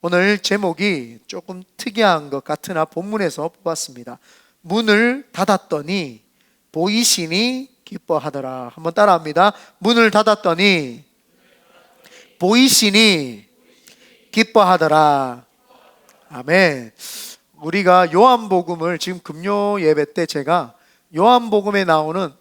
오늘 제목이 조금 특이한 것 같으나 본문에서 뽑았습니다. 문을 닫았더니 보이시니 기뻐하더라. 한번 따라합니다. 문을 닫았더니 보이시니 기뻐하더라. 아멘. 우리가 요한복음을 지금 금요 예배 때 제가 요한복음에 나오는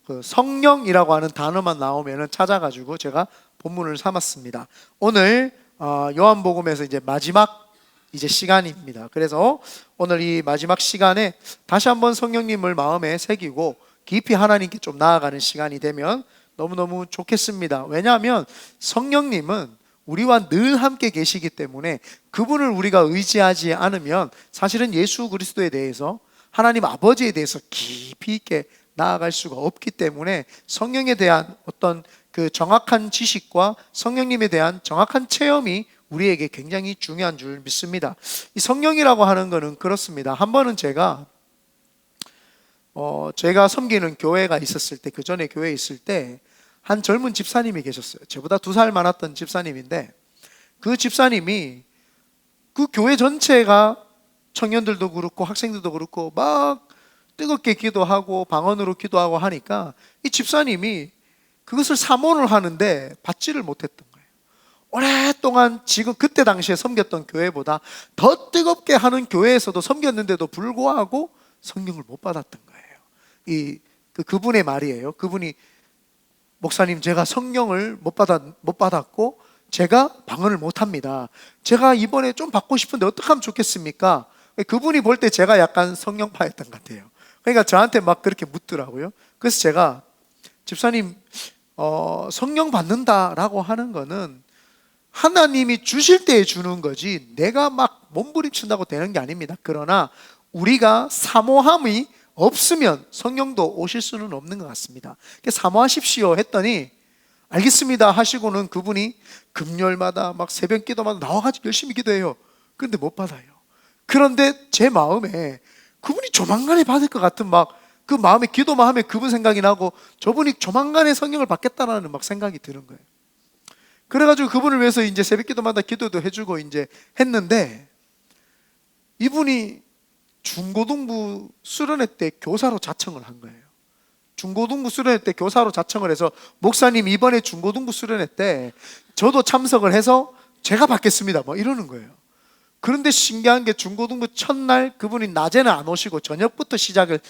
그 성령이라고 하는 단어만 나오면 찾아가지고 제가 본문을 삼았습니다. 오늘 요한복음에서 이제 마지막 시간입니다. 그래서 오늘 이 마지막 시간에 다시 한번 성령님을 마음에 새기고 깊이 하나님께 좀 나아가는 시간이 되면 너무너무 좋겠습니다. 왜냐하면 성령님은 우리와 늘 함께 계시기 때문에 그분을 우리가 의지하지 않으면 사실은 예수 그리스도에 대해서, 하나님 아버지에 대해서 깊이 있게 나아갈 수가 없기 때문에 성령에 대한 어떤 그 정확한 지식과 성령님에 대한 정확한 체험이 우리에게 굉장히 중요한 줄 믿습니다. 이 성령이라고 하는 것은 그렇습니다. 한 번은 제가 섬기는 교회가 있었을 때, 그 전에 교회에 있을 때 한 젊은 집사님이 계셨어요. 저보다 2살 많았던 집사님인데, 그 집사님이 그 교회 전체가 청년들도 그렇고 학생들도 그렇고 막 뜨겁게 기도하고 방언으로 기도하고 하니까 이 집사님이 그것을 사모를 하는데 받지를 못했던 거예요. 오랫동안 지금 그때 당시에 섬겼던 교회보다 더 뜨겁게 하는 교회에서도 섬겼는데도 불구하고 성령을 못 받았던 거예요. 그분의 말이에요. 그분이, 목사님, 제가 성령을 못 받았고 제가 방언을 못 합니다. 제가 이번에 좀 받고 싶은데 어떻게 하면 좋겠습니까? 그분이 볼 때 제가 약간 성령파였던 것 같아요. 그러니까 저한테 막 그렇게 묻더라고요. 그래서 제가, 집사님, 성령 받는다라고 하는 거는 하나님이 주실 때에 주는 거지 내가 막 몸부림친다고 되는 게 아닙니다. 그러나 우리가 사모함이 없으면 성령도 오실 수는 없는 것 같습니다. 사모하십시오 했더니 알겠습니다 하시고는 그분이 금요일마다 막 새벽 기도마다 나와가지고 열심히 기도해요. 그런데 못 받아요. 그런데 제 마음에 그분이 조만간에 받을 것 같은 막 그 마음에, 기도만 하면 그분 생각이 나고 저분이 조만간에 성령을 받겠다라는 막 생각이 드는 거예요. 그래가지고 그분을 위해서 이제 새벽 기도마다 기도도 해주고 이제 했는데, 이분이 중고등부 수련회 때 교사로 자청을 한 거예요. 중고등부 수련회 때 교사로 자청을 해서, 목사님 이번에 중고등부 수련회 때 저도 참석을 해서 제가 받겠습니다 뭐 이러는 거예요. 그런데 신기한 게 중고등부 첫날 그분이 낮에는 안 오시고 저녁부터 시작을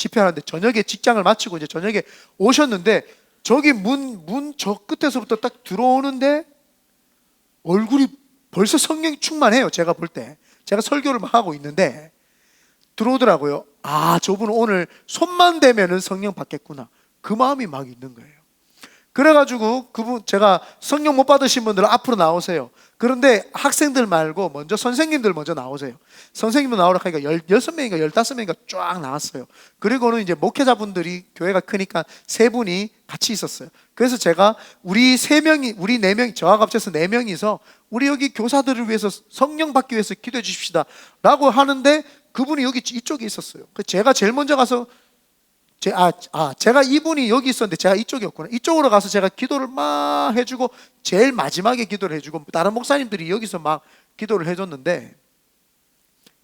집회하는데, 저녁에 직장을 마치고 이제 저녁에 오셨는데, 저기 문 저 끝에서부터 딱 들어오는데 얼굴이 벌써 성령이 충만해요. 제가 볼 때, 제가 설교를 막 하고 있는데 들어오더라고요. 아, 저분은 오늘 손만 대면은 성령 받겠구나, 그 마음이 막 있는 거예요. 그래가지고 그분, 제가 성령 못 받으신 분들은 앞으로 나오세요. 그런데 학생들 말고 먼저 선생님들 먼저 나오세요. 선생님도 나오라 하니까 16명인가 15명인가 쫙 나왔어요. 그리고는 이제 목회자분들이, 교회가 크니까 3분이 같이 있었어요. 그래서 제가 우리 4명, 저와 합쳐서 4명이서 우리 여기 교사들을 위해서 성령 받기 위해서 기도해 주십시다 라고 하는데, 그분이 여기 이쪽에 있었어요. 제가 제일 먼저 가서 제가 이분이 여기 있었는데 제가 이쪽이었구나. 이쪽으로 가서 제가 기도를 막 해주고 제일 마지막에 기도를 해주고 다른 목사님들이 여기서 막 기도를 해줬는데,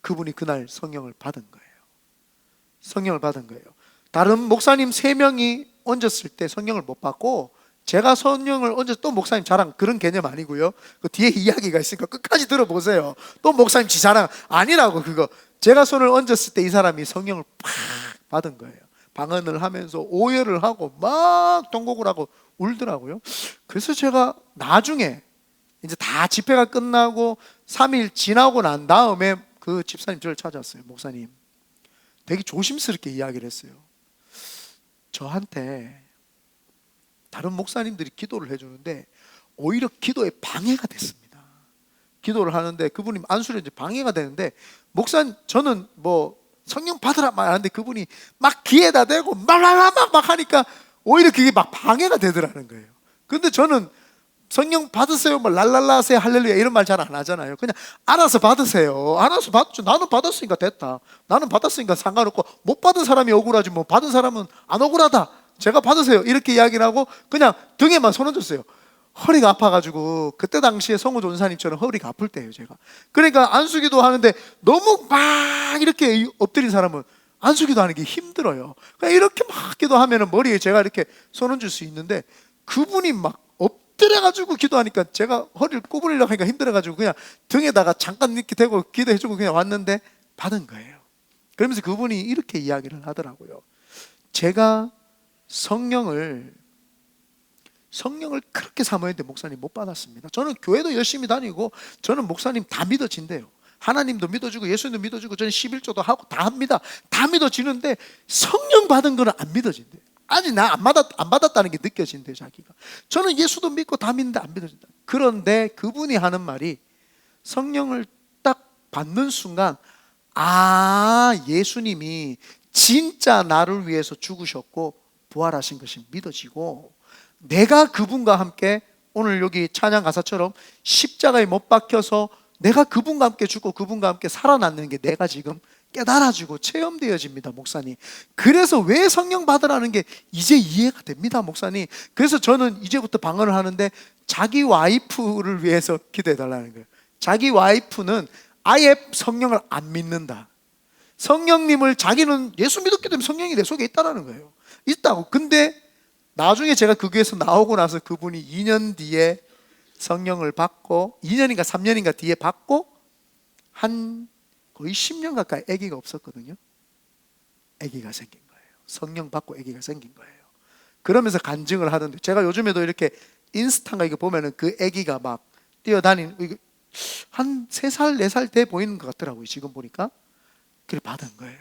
그분이 그날 성령을 받은 거예요. 성령을 받은 거예요. 다른 목사님 3명이 얹었을 때 성령을 못 받고, 제가 성령을 얹어서, 또 목사님 자랑 그런 개념 아니고요. 그 뒤에 이야기가 있으니까 끝까지 들어보세요. 또 목사님 지 자랑 아니라고. 그거 제가 손을 얹었을 때 이 사람이 성령을 팍 받은 거예요. 방언을 하면서 오열을 하고 막 통곡을 하고 울더라고요. 그래서 제가 나중에 이제 다 집회가 끝나고 3일 지나고 난 다음에 그 집사님 저를 찾아왔어요. 목사님, 되게 조심스럽게 이야기를 했어요. 저한테 다른 목사님들이 기도를 해주는데 오히려 기도에 방해가 됐습니다. 기도를 하는데 그분이 안수를 이제 방해가 되는데, 목사님, 저는 뭐 성령 받으라 말하는데 그분이 막 귀에다 대고 막 하니까 오히려 그게 막 방해가 되더라는 거예요. 근데 저는 성령 받으세요, 뭐 랄랄라 하세요, 할렐루야 이런 말 잘 안 하잖아요. 그냥 알아서 받으세요. 알아서 받죠. 나는 받았으니까 됐다. 나는 받았으니까 상관없고, 못 받은 사람이 억울하지 뭐 받은 사람은 안 억울하다. 제가 받으세요 이렇게 이야기를 하고 그냥 등에만 손 얹었어요. 허리가 아파가지고 그때 당시에 성우 전사님처럼 허리가 아플 때예요 제가. 그러니까 안수기도 하는데 너무 막 이렇게 엎드린 사람은 안수기도 하는 게 힘들어요. 그러니까 이렇게 막 기도하면은 머리에 제가 이렇게 손 얹을 수 있는데 그분이 막 엎드려가지고 기도하니까 제가 허리를 구부리려고 하니까 힘들어가지고 그냥 등에다가 잠깐 이렇게 대고 기도해주고 그냥 왔는데 받은 거예요. 그러면서 그분이 이렇게 이야기를 하더라고요. 제가 성령을 그렇게 사모했는데 목사님 못 받았습니다. 저는 교회도 열심히 다니고 저는 목사님 다 믿어진대요. 하나님도 믿어주고 예수님도 믿어주고 저는 11조도 하고 다 합니다. 다 믿어지는데 성령 받은 거는 안 믿어진대요. 아직 나 안 받았다는 게 느껴진대요 자기가. 저는 예수도 믿고 다 믿는데 안 믿어진다. 그런데 그분이 하는 말이 성령을 딱 받는 순간 예수님이 진짜 나를 위해서 죽으셨고 부활하신 것이 믿어지고 내가 그분과 함께 오늘 여기 찬양 가사처럼 십자가에 못 박혀서 내가 그분과 함께 죽고 그분과 함께 살아났는 게 내가 지금 깨달아지고 체험되어집니다 목사님. 그래서 왜 성령 받으라는 게 이제 이해가 됩니다 목사님. 그래서 저는 이제부터 방언을 하는데 자기 와이프를 위해서 기도해달라는 거예요. 자기 와이프는 아예 성령을 안 믿는다. 성령님을 자기는 예수 믿었기 때문에 성령이 내 속에 있다는 거예요. 있다고. 근데 나중에 제가 그 교회에서 나오고 나서 그분이 2년 뒤에 성령을 받고 2년인가 3년인가 뒤에 받고 한 거의 10년 가까이 아기가 없었거든요. 아기가 생긴 거예요. 성령 받고 아기가 생긴 거예요. 그러면서 간증을 하던데 제가 요즘에도 이렇게 인스타인가 이거 보면은 그 아기가 막 뛰어다니는 한 3살 4살 돼 보이는 것 같더라고요. 지금 보니까. 그래 받은 거예요.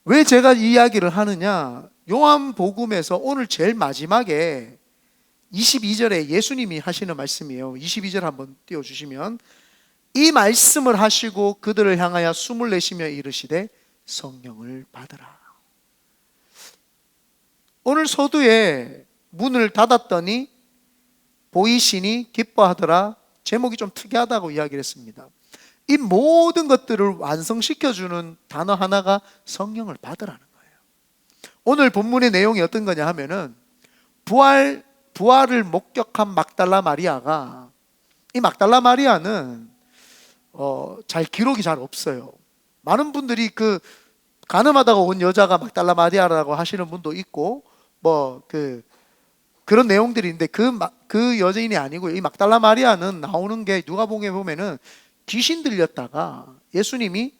왜 제가 이 이야기를 하느냐, 요한복음에서 오늘 제일 마지막에 22절에 예수님이 하시는 말씀이에요. 22절 한번 띄워주시면, 이 말씀을 하시고 그들을 향하여 숨을 내쉬며 이르시되 성령을 받으라. 오늘 서두에 문을 닫았더니 보이시니 기뻐하더라. 제목이 좀 특이하다고 이야기를 했습니다. 이 모든 것들을 완성시켜주는 단어 하나가 성령을 받으라는 거예요. 오늘 본문의 내용이 어떤 거냐 하면은 부활을 목격한 막달라 마리아가, 이 막달라 마리아는 기록이 잘 없어요. 많은 분들이 그 간음하다가 온 여자가 막달라 마리아라고 하시는 분도 있고 그런 내용들이 있는데 그 여자인이 아니고 이 막달라 마리아는 나오는 게 누가복음에 보면은 귀신 들렸다가 예수님이,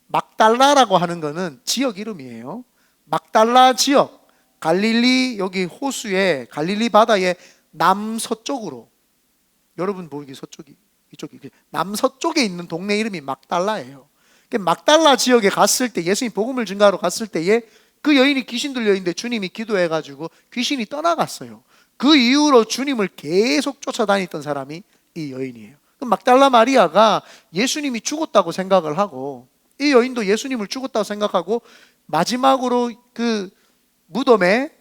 막달라라고 하는 거는 지역 이름이에요. 막달라 지역, 갈릴리 여기 호수에 갈릴리 바다의 남서쪽으로, 여러분 보기 서쪽이 이쪽이 남서쪽에 있는 동네 이름이 막달라예요. 막달라 지역에 갔을 때 예수님 복음을 전가하러 갔을 때에 그 여인이 귀신 들려 있는데 주님이 기도해가지고 귀신이 떠나갔어요. 그 이후로 주님을 계속 쫓아다녔던 사람이 이 여인이에요. 막달라 마리아가 예수님이 죽었다고 생각을 하고, 이 여인도 예수님을 죽었다고 생각하고 마지막으로 그 무덤에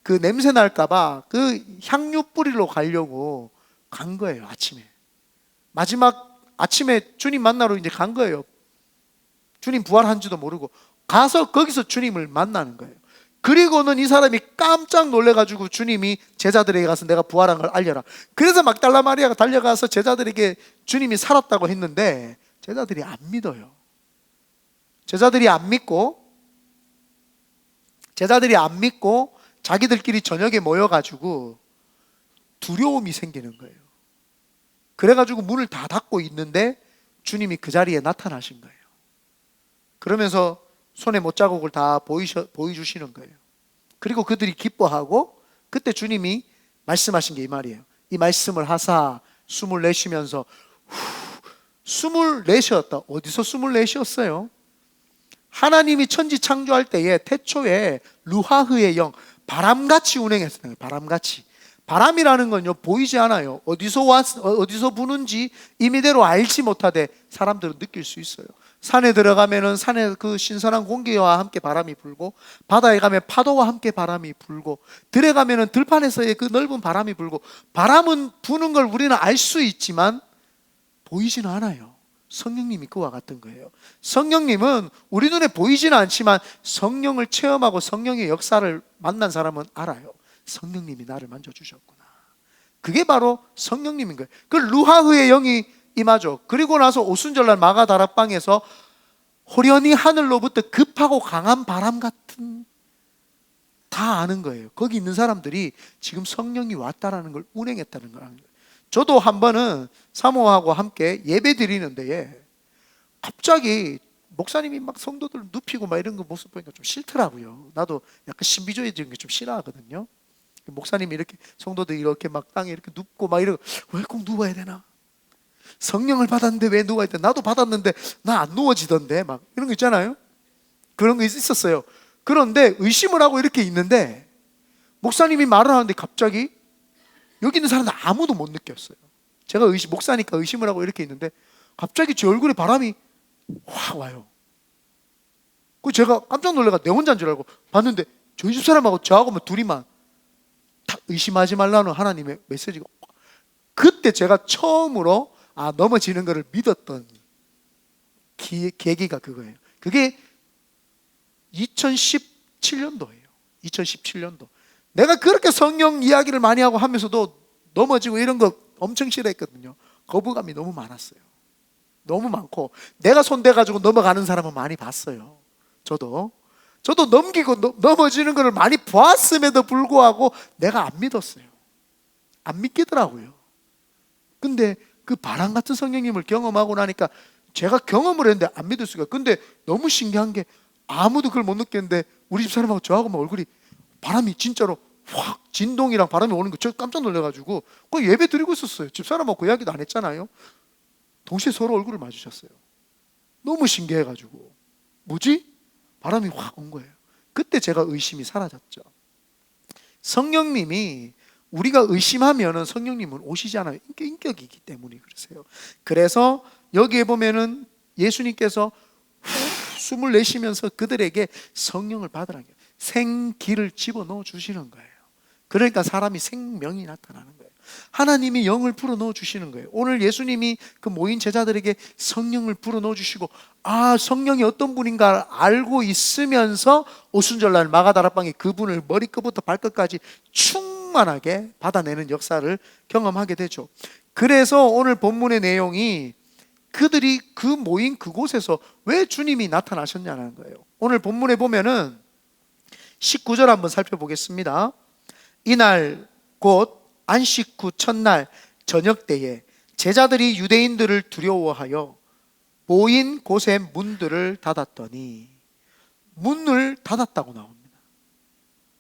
그 냄새 날까봐 그 향유 뿌리러 가려고 간 거예요. 마지막 아침에 주님 만나러 이제 간 거예요. 주님 부활한지도 모르고 가서 거기서 주님을 만나는 거예요. 그리고는 이 사람이 깜짝 놀래가지고 주님이 제자들에게 가서 내가 부활한 걸 알려라. 그래서 막달라 마리아가 달려가서 제자들에게 주님이 살았다고 했는데 제자들이 안 믿어요. 제자들이 안 믿고 자기들끼리 저녁에 모여가지고 두려움이 생기는 거예요. 그래가지고 문을 다 닫고 있는데 주님이 그 자리에 나타나신 거예요. 그러면서 손에 못자국을 다 보여주시는 거예요. 그리고 그들이 기뻐하고, 그때 주님이 말씀하신 게 이 말이에요. 이 말씀을 하사 숨을 내쉬면서 숨을 내쉬었다. 어디서 숨을 내쉬었어요? 하나님이 천지 창조할 때에 태초에 루하흐의 영, 바람같이 운행했어요. 바람이라는 건요 보이지 않아요. 어디서 부는지 임의대로 알지 못하되 사람들은 느낄 수 있어요. 산에 들어가면은 산에 그 신선한 공기와 함께 바람이 불고, 바다에 가면 파도와 함께 바람이 불고, 들에 가면은 들판에서의 그 넓은 바람이 불고, 바람은 부는 걸 우리는 알 수 있지만 보이지는 않아요. 성령님이 그와 같은 거예요. 성령님은 우리 눈에 보이지는 않지만 성령을 체험하고 성령의 역사를 만난 사람은 알아요. 성령님이 나를 만져주셨구나. 그게 바로 성령님인 거예요. 그 루하흐의 영이 임하죠. 그리고 나서 오순절날 마가다락방에서 호련히 하늘로부터 급하고 강한 바람 같은, 다 아는 거예요. 거기 있는 사람들이 지금 성령이 왔다라는 걸 운행했다는 걸 아는 거예요. 저도 한 번은 사모하고 함께 예배 드리는 데에 갑자기 목사님이 막 성도들 눕히고 막 이런 거 모습 보니까 좀 싫더라고요. 나도 약간 신비주의적인 게 좀 싫어하거든요. 목사님이 이렇게 성도들이 이렇게 막 땅에 이렇게 눕고 막 이러고, 왜 꼭 누워야 되나? 성령을 받았는데 왜 누워야 되나? 나도 받았는데 나 안 누워지던데, 막 이런 거 있잖아요. 그런 거 있었어요. 그런데 의심을 하고 이렇게 있는데 목사님이 말을 하는데 갑자기 여기 있는 사람들 아무도 못 느꼈어요. 제가 목사니까 의심을 하고 이렇게 있는데 갑자기 제 얼굴에 바람이 확 와요. 그 제가 깜짝 놀래가 내 혼자인 줄 알고 봤는데 저희 집 사람하고 저하고만 둘이만, 다 의심하지 말라는 하나님의 메시지가. 그때 제가 처음으로 넘어지는 것을 믿었던 계기가 그거예요. 그게 2017년도예요. 2017년도. 내가 그렇게 성령 이야기를 많이 하고 하면서도 넘어지고 이런 거 엄청 싫어했거든요. 거부감이 너무 많았어요. 너무 많고 내가 손대가지고 넘어가는 사람은 많이 봤어요. 저도 넘기고 넘어지는 것을 많이 보았음에도 불구하고 내가 안 믿었어요. 안 믿기더라고요. 근데 그 바람 같은 성령님을 경험하고 나니까 제가 경험을 했는데 안 믿을 수가. 근데 너무 신기한 게 아무도 그걸 못 느꼈는데 우리 집 사람하고 저하고만 얼굴이, 바람이 진짜로 확, 진동이랑 바람이 오는 거 저 깜짝 놀라가지고 그 예배 드리고 있었어요. 집 사람하고 그 이야기도 안 했잖아요. 동시에 서로 얼굴을 마주쳤어요. 너무 신기해가지고 뭐지? 바람이 확 온 거예요. 그때 제가 의심이 사라졌죠. 성령님이, 우리가 의심하면은 성령님은 오시지 않아요. 인격이기 때문에 그러세요. 그래서 여기에 보면은 예수님께서 숨을 내쉬면서 그들에게 성령을 받으라는 거예요. 생기를 집어넣어 주시는 거예요. 그러니까 사람이 생명이 나타나는 거예요. 하나님이 영을 불어넣어 주시는 거예요. 오늘 예수님이 그 모인 제자들에게 성령을 불어넣어 주시고, 성령이 어떤 분인가 알고 있으면서 오순절날 마가다락방에 그분을 머리끝부터 발끝까지 충만하게 받아내는 역사를 경험하게 되죠. 그래서 오늘 본문의 내용이 그들이 그 모인 그곳에서 왜 주님이 나타나셨냐는 거예요. 오늘 본문에 보면은 19절 한번 살펴보겠습니다. 이날 곧 안식 후 첫날 저녁 때에 제자들이 유대인들을 두려워하여 모인 곳의 문들을 닫았더니, 문을 닫았다고 나옵니다.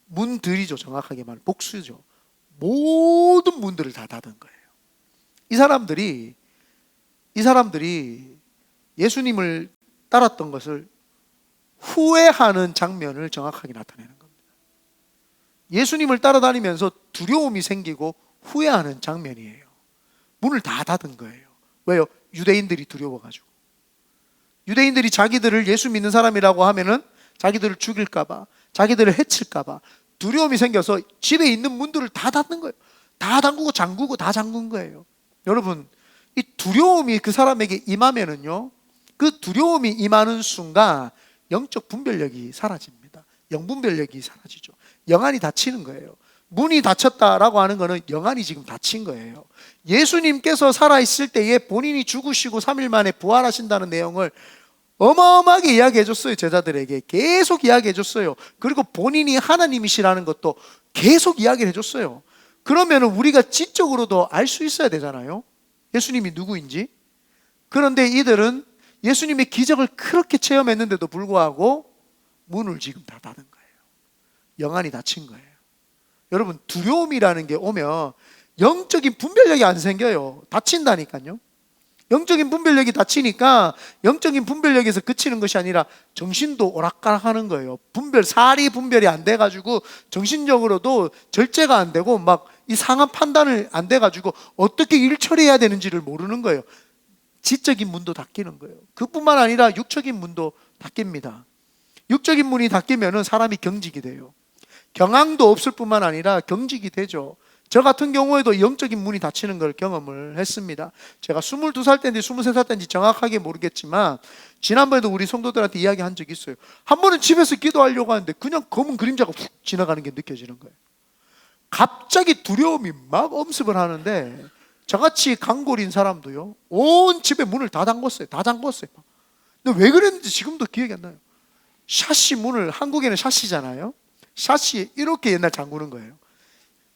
문들이죠. 정확하게 말하면 복수죠. 모든 문들을 다 닫은 거예요. 이 사람들이 예수님을 따랐던 것을 후회하는 장면을 정확하게 나타내는 겁니다. 예수님을 따라다니면서 두려움이 생기고 후회하는 장면이에요. 문을 다 닫은 거예요. 왜요? 유대인들이 두려워가지고. 유대인들이 자기들을 예수 믿는 사람이라고 하면은 자기들을 죽일까봐, 자기들을 해칠까봐 두려움이 생겨서 집에 있는 문들을 다 닫는 거예요. 다 잠그고 잠그고 다 잠근 거예요. 여러분, 이 두려움이 그 사람에게 임하면은요, 그 두려움이 임하는 순간 영적 분별력이 사라집니다. 영분별력이 사라지죠. 영안이 닫히는 거예요. 문이 닫혔다라고 하는 것은 영안이 지금 닫힌 거예요. 예수님께서 살아있을 때에 본인이 죽으시고 3일 만에 부활하신다는 내용을 어마어마하게 이야기해 줬어요. 제자들에게 계속 이야기해 줬어요. 그리고 본인이 하나님이시라는 것도 계속 이야기를 해줬어요. 그러면 우리가 지적으로도 알 수 있어야 되잖아요. 예수님이 누구인지. 그런데 이들은 예수님의 기적을 그렇게 체험했는데도 불구하고 문을 지금 다 닫은 거예요. 영안이 닫힌 거예요. 여러분, 두려움이라는 게 오면 영적인 분별력이 안 생겨요. 닫힌다니까요. 영적인 분별력이 닫히니까 영적인 분별력에서 그치는 것이 아니라 정신도 오락가락하는 거예요. 사리 분별이 안 돼가지고 정신적으로도 절제가 안 되고 막 이 상한 판단을 안 돼가지고 어떻게 일 처리해야 되는지를 모르는 거예요. 지적인 문도 닫히는 거예요. 그뿐만 아니라 육적인 문도 닫힙니다. 육적인 문이 닫히면 사람이 경직이 돼요. 경황도 없을 뿐만 아니라 경직이 되죠. 저 같은 경우에도 영적인 문이 닫히는 걸 경험을 했습니다. 제가 22살 때인지 23살 때인지 정확하게 모르겠지만 지난번에도 우리 성도들한테 이야기한 적이 있어요. 한 번은 집에서 기도하려고 하는데 그냥 검은 그림자가 훅 지나가는 게 느껴지는 거예요. 갑자기 두려움이 막 엄습을 하는데, 저같이 강골인 사람도요, 온 집에 문을 다 잠궜어요. 다 잠궜어요. 근데 왜 그랬는지 지금도 기억이 안 나요. 샤시 문을, 한국에는 샤시잖아요. 샤시 이렇게 옛날 잠그는 거예요.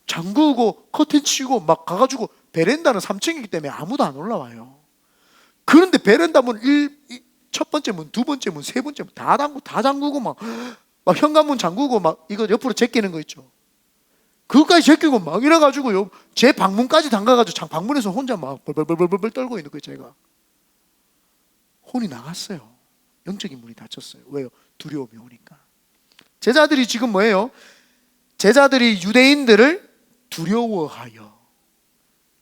잠그고 커튼 치고 막 가가지고, 베란다는 3층이기 때문에 아무도 안 올라와요. 그런데 베란다 문 첫 번째 문, 두 번째 문, 세 번째 문 다 잠그고 막 현관문 잠그고 막 이거 옆으로 제끼는 거 있죠. 그것까지 제끼고 막 이래가지고요, 제 방문까지 잠가가지고 방문에서 혼자 막 벌벌벌벌 떨고 있는 거예요. 제가 혼이 나갔어요. 영적인 문이 닫혔어요. 왜요? 두려움이 오니까. 제자들이 지금 뭐예요? 제자들이 유대인들을 두려워하여,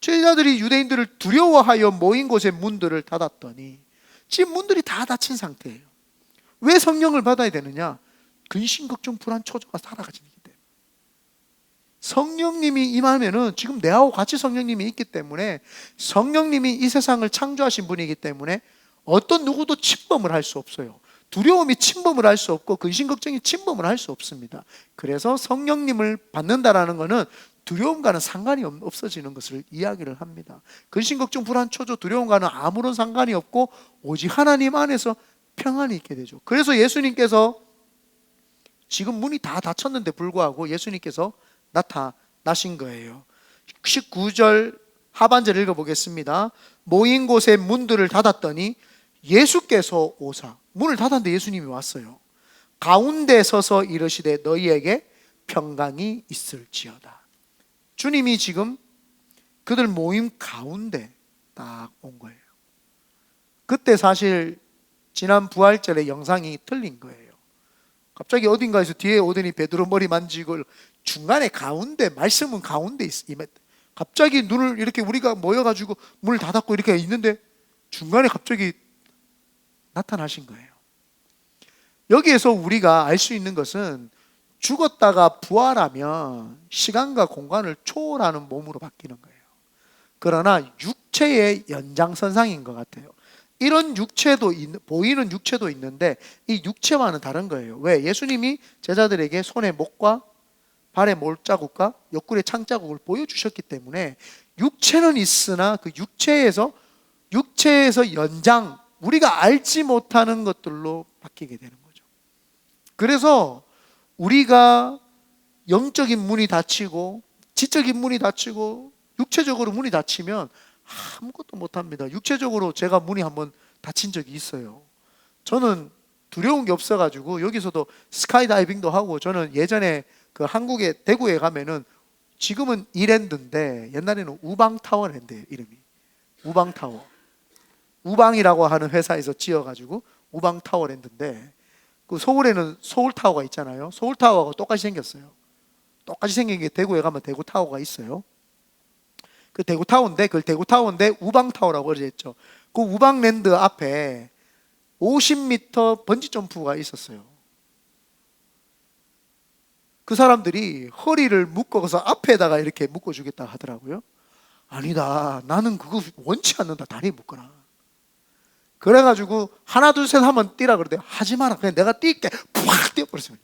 제자들이 유대인들을 두려워하여 모인 곳의 문들을 닫았더니 지금 문들이 다 닫힌 상태예요. 왜 성령을 받아야 되느냐? 근심, 걱정, 불안, 초조가 사라지기 때문에. 성령님이 임하면은, 지금 내하고 같이 성령님이 있기 때문에, 성령님이 이 세상을 창조하신 분이기 때문에 어떤 누구도 침범을 할 수 없어요. 두려움이 침범을 할 수 없고 근심, 걱정이 침범을 할 수 없습니다. 그래서 성령님을 받는다라는 것은 두려움과는 상관이 없어지는 것을 이야기를 합니다. 근심, 걱정, 불안, 초조, 두려움과는 아무런 상관이 없고 오직 하나님 안에서 평안이 있게 되죠. 그래서 예수님께서 지금 문이 다 닫혔는데 불구하고 예수님께서 나타나신 거예요. 19절 하반절 읽어보겠습니다. 모인 곳에 문들을 닫았더니 예수께서 오사, 문을 닫았는데 예수님이 왔어요. 가운데 서서 이르시되 너희에게 평강이 있을지어다. 주님이 지금 그들 모임 가운데 딱 온 거예요. 그때 사실 지난 부활절의 영상이 틀린 거예요. 갑자기 어딘가에서 뒤에 오더니 베드로 머리 만지고, 중간에 가운데, 말씀은 가운데 있어. 갑자기 눈을 이렇게 우리가 모여가지고 문을 닫았고 이렇게 있는데 중간에 갑자기 나타나신 거예요. 여기에서 우리가 알 수 있는 것은, 죽었다가 부활하면 시간과 공간을 초월하는 몸으로 바뀌는 거예요. 그러나 육체의 연장선상인 것 같아요. 이런 육체도 보이는 육체도 있는데 이 육체와는 다른 거예요. 왜? 예수님이 제자들에게 손에 목과 발에 몰자국과 옆구리에 창자국을 보여주셨기 때문에 육체는 있으나 그 육체에서 연장, 우리가 알지 못하는 것들로 바뀌게 되는 거죠. 그래서 우리가 영적인 문이 닫히고 지적인 문이 닫히고 육체적으로 문이 닫히면 아무것도 못합니다. 육체적으로 제가 문이 한번 닫힌 적이 있어요. 저는 두려운 게 없어가지고 여기서도 스카이다이빙도 하고, 저는 예전에 그 한국의 대구에 가면은, 지금은 이랜드인데 옛날에는 우방타워랜드예요. 이름이 우방타워, 우방이라고 하는 회사에서 지어가지고 우방타워랜드인데, 그 서울에는 서울타워가 있잖아요. 서울타워하고 똑같이 생겼어요. 똑같이 생긴 게 대구에 가면 대구타워가 있어요. 그 대구타워인데, 그걸 대구타워인데 우방타워라고 그러죠. 그 우방랜드 앞에 50m 번지점프가 있었어요. 그 사람들이 허리를 묶어서 앞에다가 이렇게 묶어주겠다 하더라고요. 아니다, 나는 그거 원치 않는다, 다리에 묶어라. 그래가지고 하나 둘 셋 하면 뛰라 그러대. 하지 마라, 그냥 내가 뛸게. 팍 뛰어버렸어요.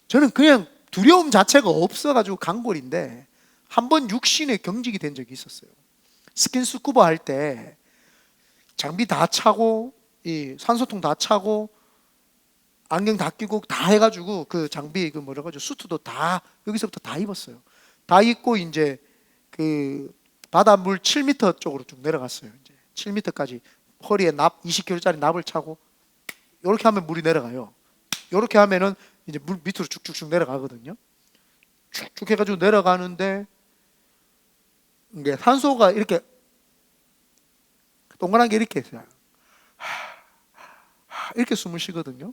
저는 그냥 두려움 자체가 없어가지고 강골인데 한 번 육신에 경직이 된 적이 있었어요. 스킨스쿠버 할 때 장비 다 차고, 이 산소통 다 차고, 안경 다 끼고 다 해가지고, 그 장비 그 뭐라 그러죠, 수트도 다 여기서부터 다 입었어요. 다 입고 이제 그 바닷물 7m 쪽으로 쭉 내려갔어요. 이제 7m까지 허리에 납 20kg짜리 납을 차고, 이렇게 하면 물이 내려가요. 이렇게 하면은 이제 물 밑으로 쭉쭉쭉 내려가거든요. 쭉쭉 해가지고 내려가는데, 이게 산소가 이렇게 동그란 게 이렇게 있어요. 이렇게 숨을 쉬거든요.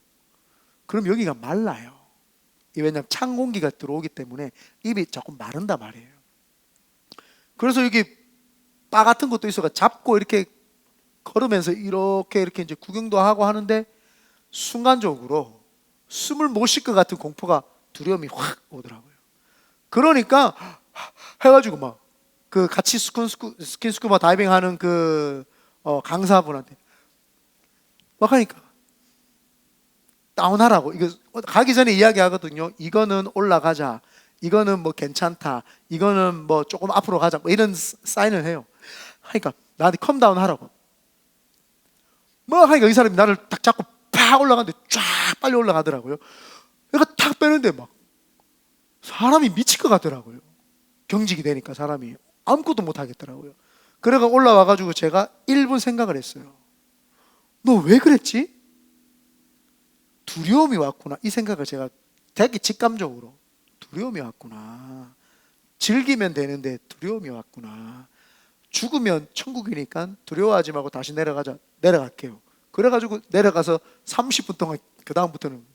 그럼 여기가 말라요. 왜냐하면 찬 공기가 들어오기 때문에 입이 자꾸 마른단 말이에요. 그래서 여기 바 같은 것도 있어가 잡고 이렇게 걸으면서 이렇게 이제 구경도 하고 하는데, 순간적으로 숨을 못 쉴 것 같은 공포가, 두려움이 확 오더라고요. 그러니까 해가지고 막 그 같이 스킨스쿠버 다이빙 하는 그 강사분한테 막 하니까 다운하라고, 이거 가기 전에 이야기하거든요. 이거는 올라가자, 이거는 뭐 괜찮다, 이거는 뭐 조금 앞으로 가자, 뭐 이런 사인을 해요. 하니까 나한테 컴다운 하라고. 뭐 하니까 이 사람이 나를 딱 잡고 팍 올라가는데 쫙 빨리 올라가더라고요. 그러니까 탁 빼는데 막 사람이 미칠 것 같더라고요. 경직이 되니까 사람이 아무것도 못 하겠더라고요. 그래가 올라와가지고 제가 1분 생각을 했어요. 너 왜 그랬지? 두려움이 왔구나. 이 생각을 제가 되게 직감적으로, 두려움이 왔구나. 즐기면 되는데 두려움이 왔구나. 죽으면 천국이니까 두려워하지 말고 다시 내려가자. 내려갈게요. 그래가지고 내려가서 30분 동안 그 다음부터는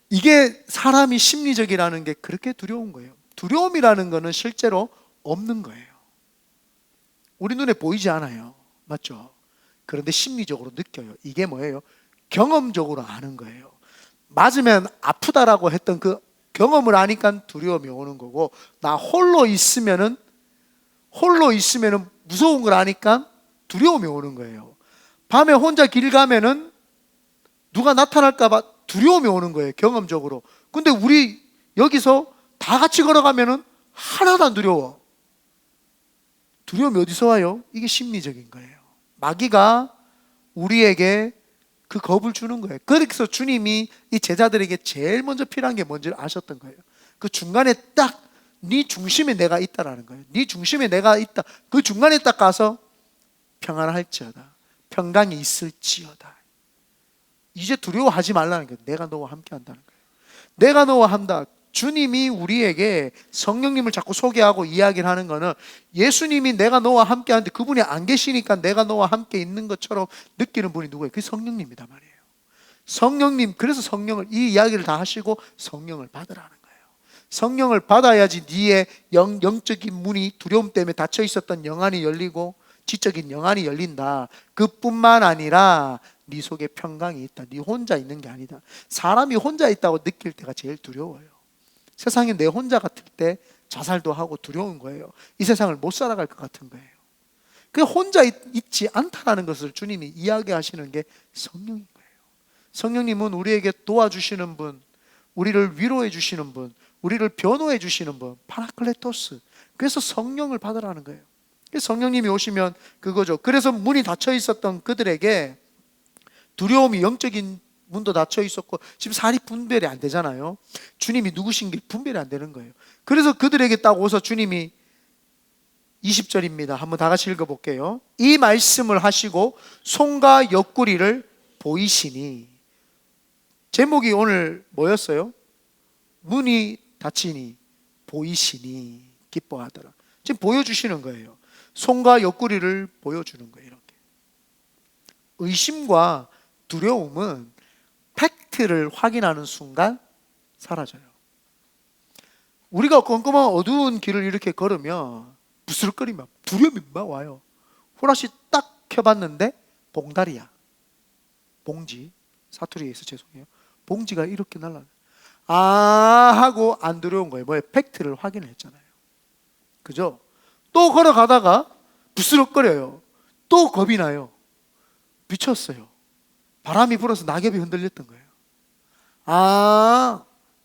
이게 사람이 심리적이라는 게 그렇게 두려운 거예요. 두려움이라는 거는 실제로 없는 거예요. 우리 눈에 보이지 않아요. 맞죠? 그런데 심리적으로 느껴요. 이게 뭐예요? 경험적으로 아는 거예요. 맞으면 아프다라고 했던 그 경험을 아니까 두려움이 오는 거고, 나 홀로 있으면은 무서운 걸 아니까 두려움이 오는 거예요. 밤에 혼자 길 가면은 누가 나타날까봐 두려움이 오는 거예요. 경험적으로. 근데 우리 여기서 다 같이 걸어가면은 하나도 안 두려워. 두려움이 어디서 와요? 이게 심리적인 거예요. 마귀가 우리에게 그 겁을 주는 거예요. 그래서 주님이 이 제자들에게 제일 먼저 필요한 게 뭔지를 아셨던 거예요. 그 중간에 딱 네 중심에 내가 있다라는 거예요. 네 중심에 내가 있다. 그 중간에 딱 가서 평안할지어다, 평강이 있을지어다. 이제 두려워하지 말라는 거예요. 내가 너와 함께 한다는 거예요. 내가 너와 한다. 주님이 우리에게 성령님을 자꾸 소개하고 이야기를 하는 거는 예수님이 내가 너와 함께 하는데 그분이 안 계시니까 내가 너와 함께 있는 것처럼 느끼는 분이 누구예요? 그게 성령님이다 말이에요. 성령님, 그래서 성령을, 이 이야기를 다 하시고 성령을 받으라는 거예요. 성령을 받아야지 네의 영적인 문이, 두려움 때문에 닫혀 있었던 영안이 열리고 지적인 영안이 열린다. 그뿐만 아니라 네 속에 평강이 있다. 네 혼자 있는 게 아니다. 사람이 혼자 있다고 느낄 때가 제일 두려워요. 세상에 내 혼자 같을 때 자살도 하고 두려운 거예요. 이 세상을 못 살아갈 것 같은 거예요. 그 혼자 있지 않다라는 것을 주님이 이야기하시는 게 성령인 거예요. 성령님은 우리에게 도와주시는 분, 우리를 위로해 주시는 분, 우리를 변호해 주시는 분, 파라클레토스. 그래서 성령을 받으라는 거예요. 성령님이 오시면 그거죠. 그래서 문이 닫혀 있었던 그들에게 두려움이, 영적인 문도 닫혀 있었고 지금 살이 분별이 안 되잖아요. 주님이 누구신 게 분별이 안 되는 거예요. 그래서 그들에게 딱 오서 주님이 20절입니다. 한번 다 같이 읽어볼게요. 이 말씀을 하시고 손과 옆구리를 보이시니. 제목이 오늘 뭐였어요? 문이 닫히니 보이시니 기뻐하더라. 지금 보여주시는 거예요. 손과 옆구리를 보여주는 거예요. 이렇게. 의심과 두려움은 팩트를 확인하는 순간 사라져요. 우리가 껌껌한 어두운 길을 이렇게 걸으면 부스럭거리면 두려움이 막 와요. 후라시 딱 켜봤는데 봉다리야. 봉지. 사투리에 있어 죄송해요. 봉지가 이렇게 날라요. 아 하고 안 두려운 거예요. 뭐예요? 팩트를 확인을 했잖아요. 그죠? 또 걸어가다가 부스럭거려요. 또 겁이 나요. 미쳤어요. 바람이 불어서 낙엽이 흔들렸던 거예요.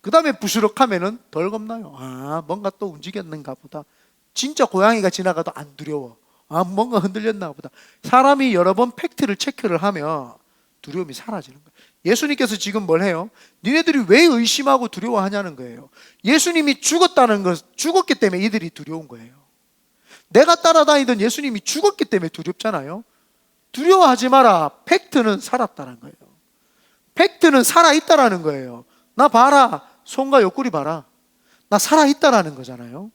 그 다음에 부스럭하면은 덜 겁나요. 뭔가 또 움직였는가 보다. 진짜 고양이가 지나가도 안 두려워. 뭔가 흔들렸나 보다. 사람이 여러 번 팩트를 체크를 하면 두려움이 사라지는 거예요. 예수님께서 지금 뭘 해요? 니네들이 왜 의심하고 두려워하냐는 거예요. 예수님이 죽었다는 것, 죽었기 때문에 이들이 두려운 거예요. 내가 따라다니던 예수님이 죽었기 때문에 두렵잖아요. 두려워하지 마라. 팩트는 살았다는 거예요. 팩트는 살아있다라는 거예요. 나 봐라. 손과 옆구리 봐라. 나 살아있다라는 거잖아요.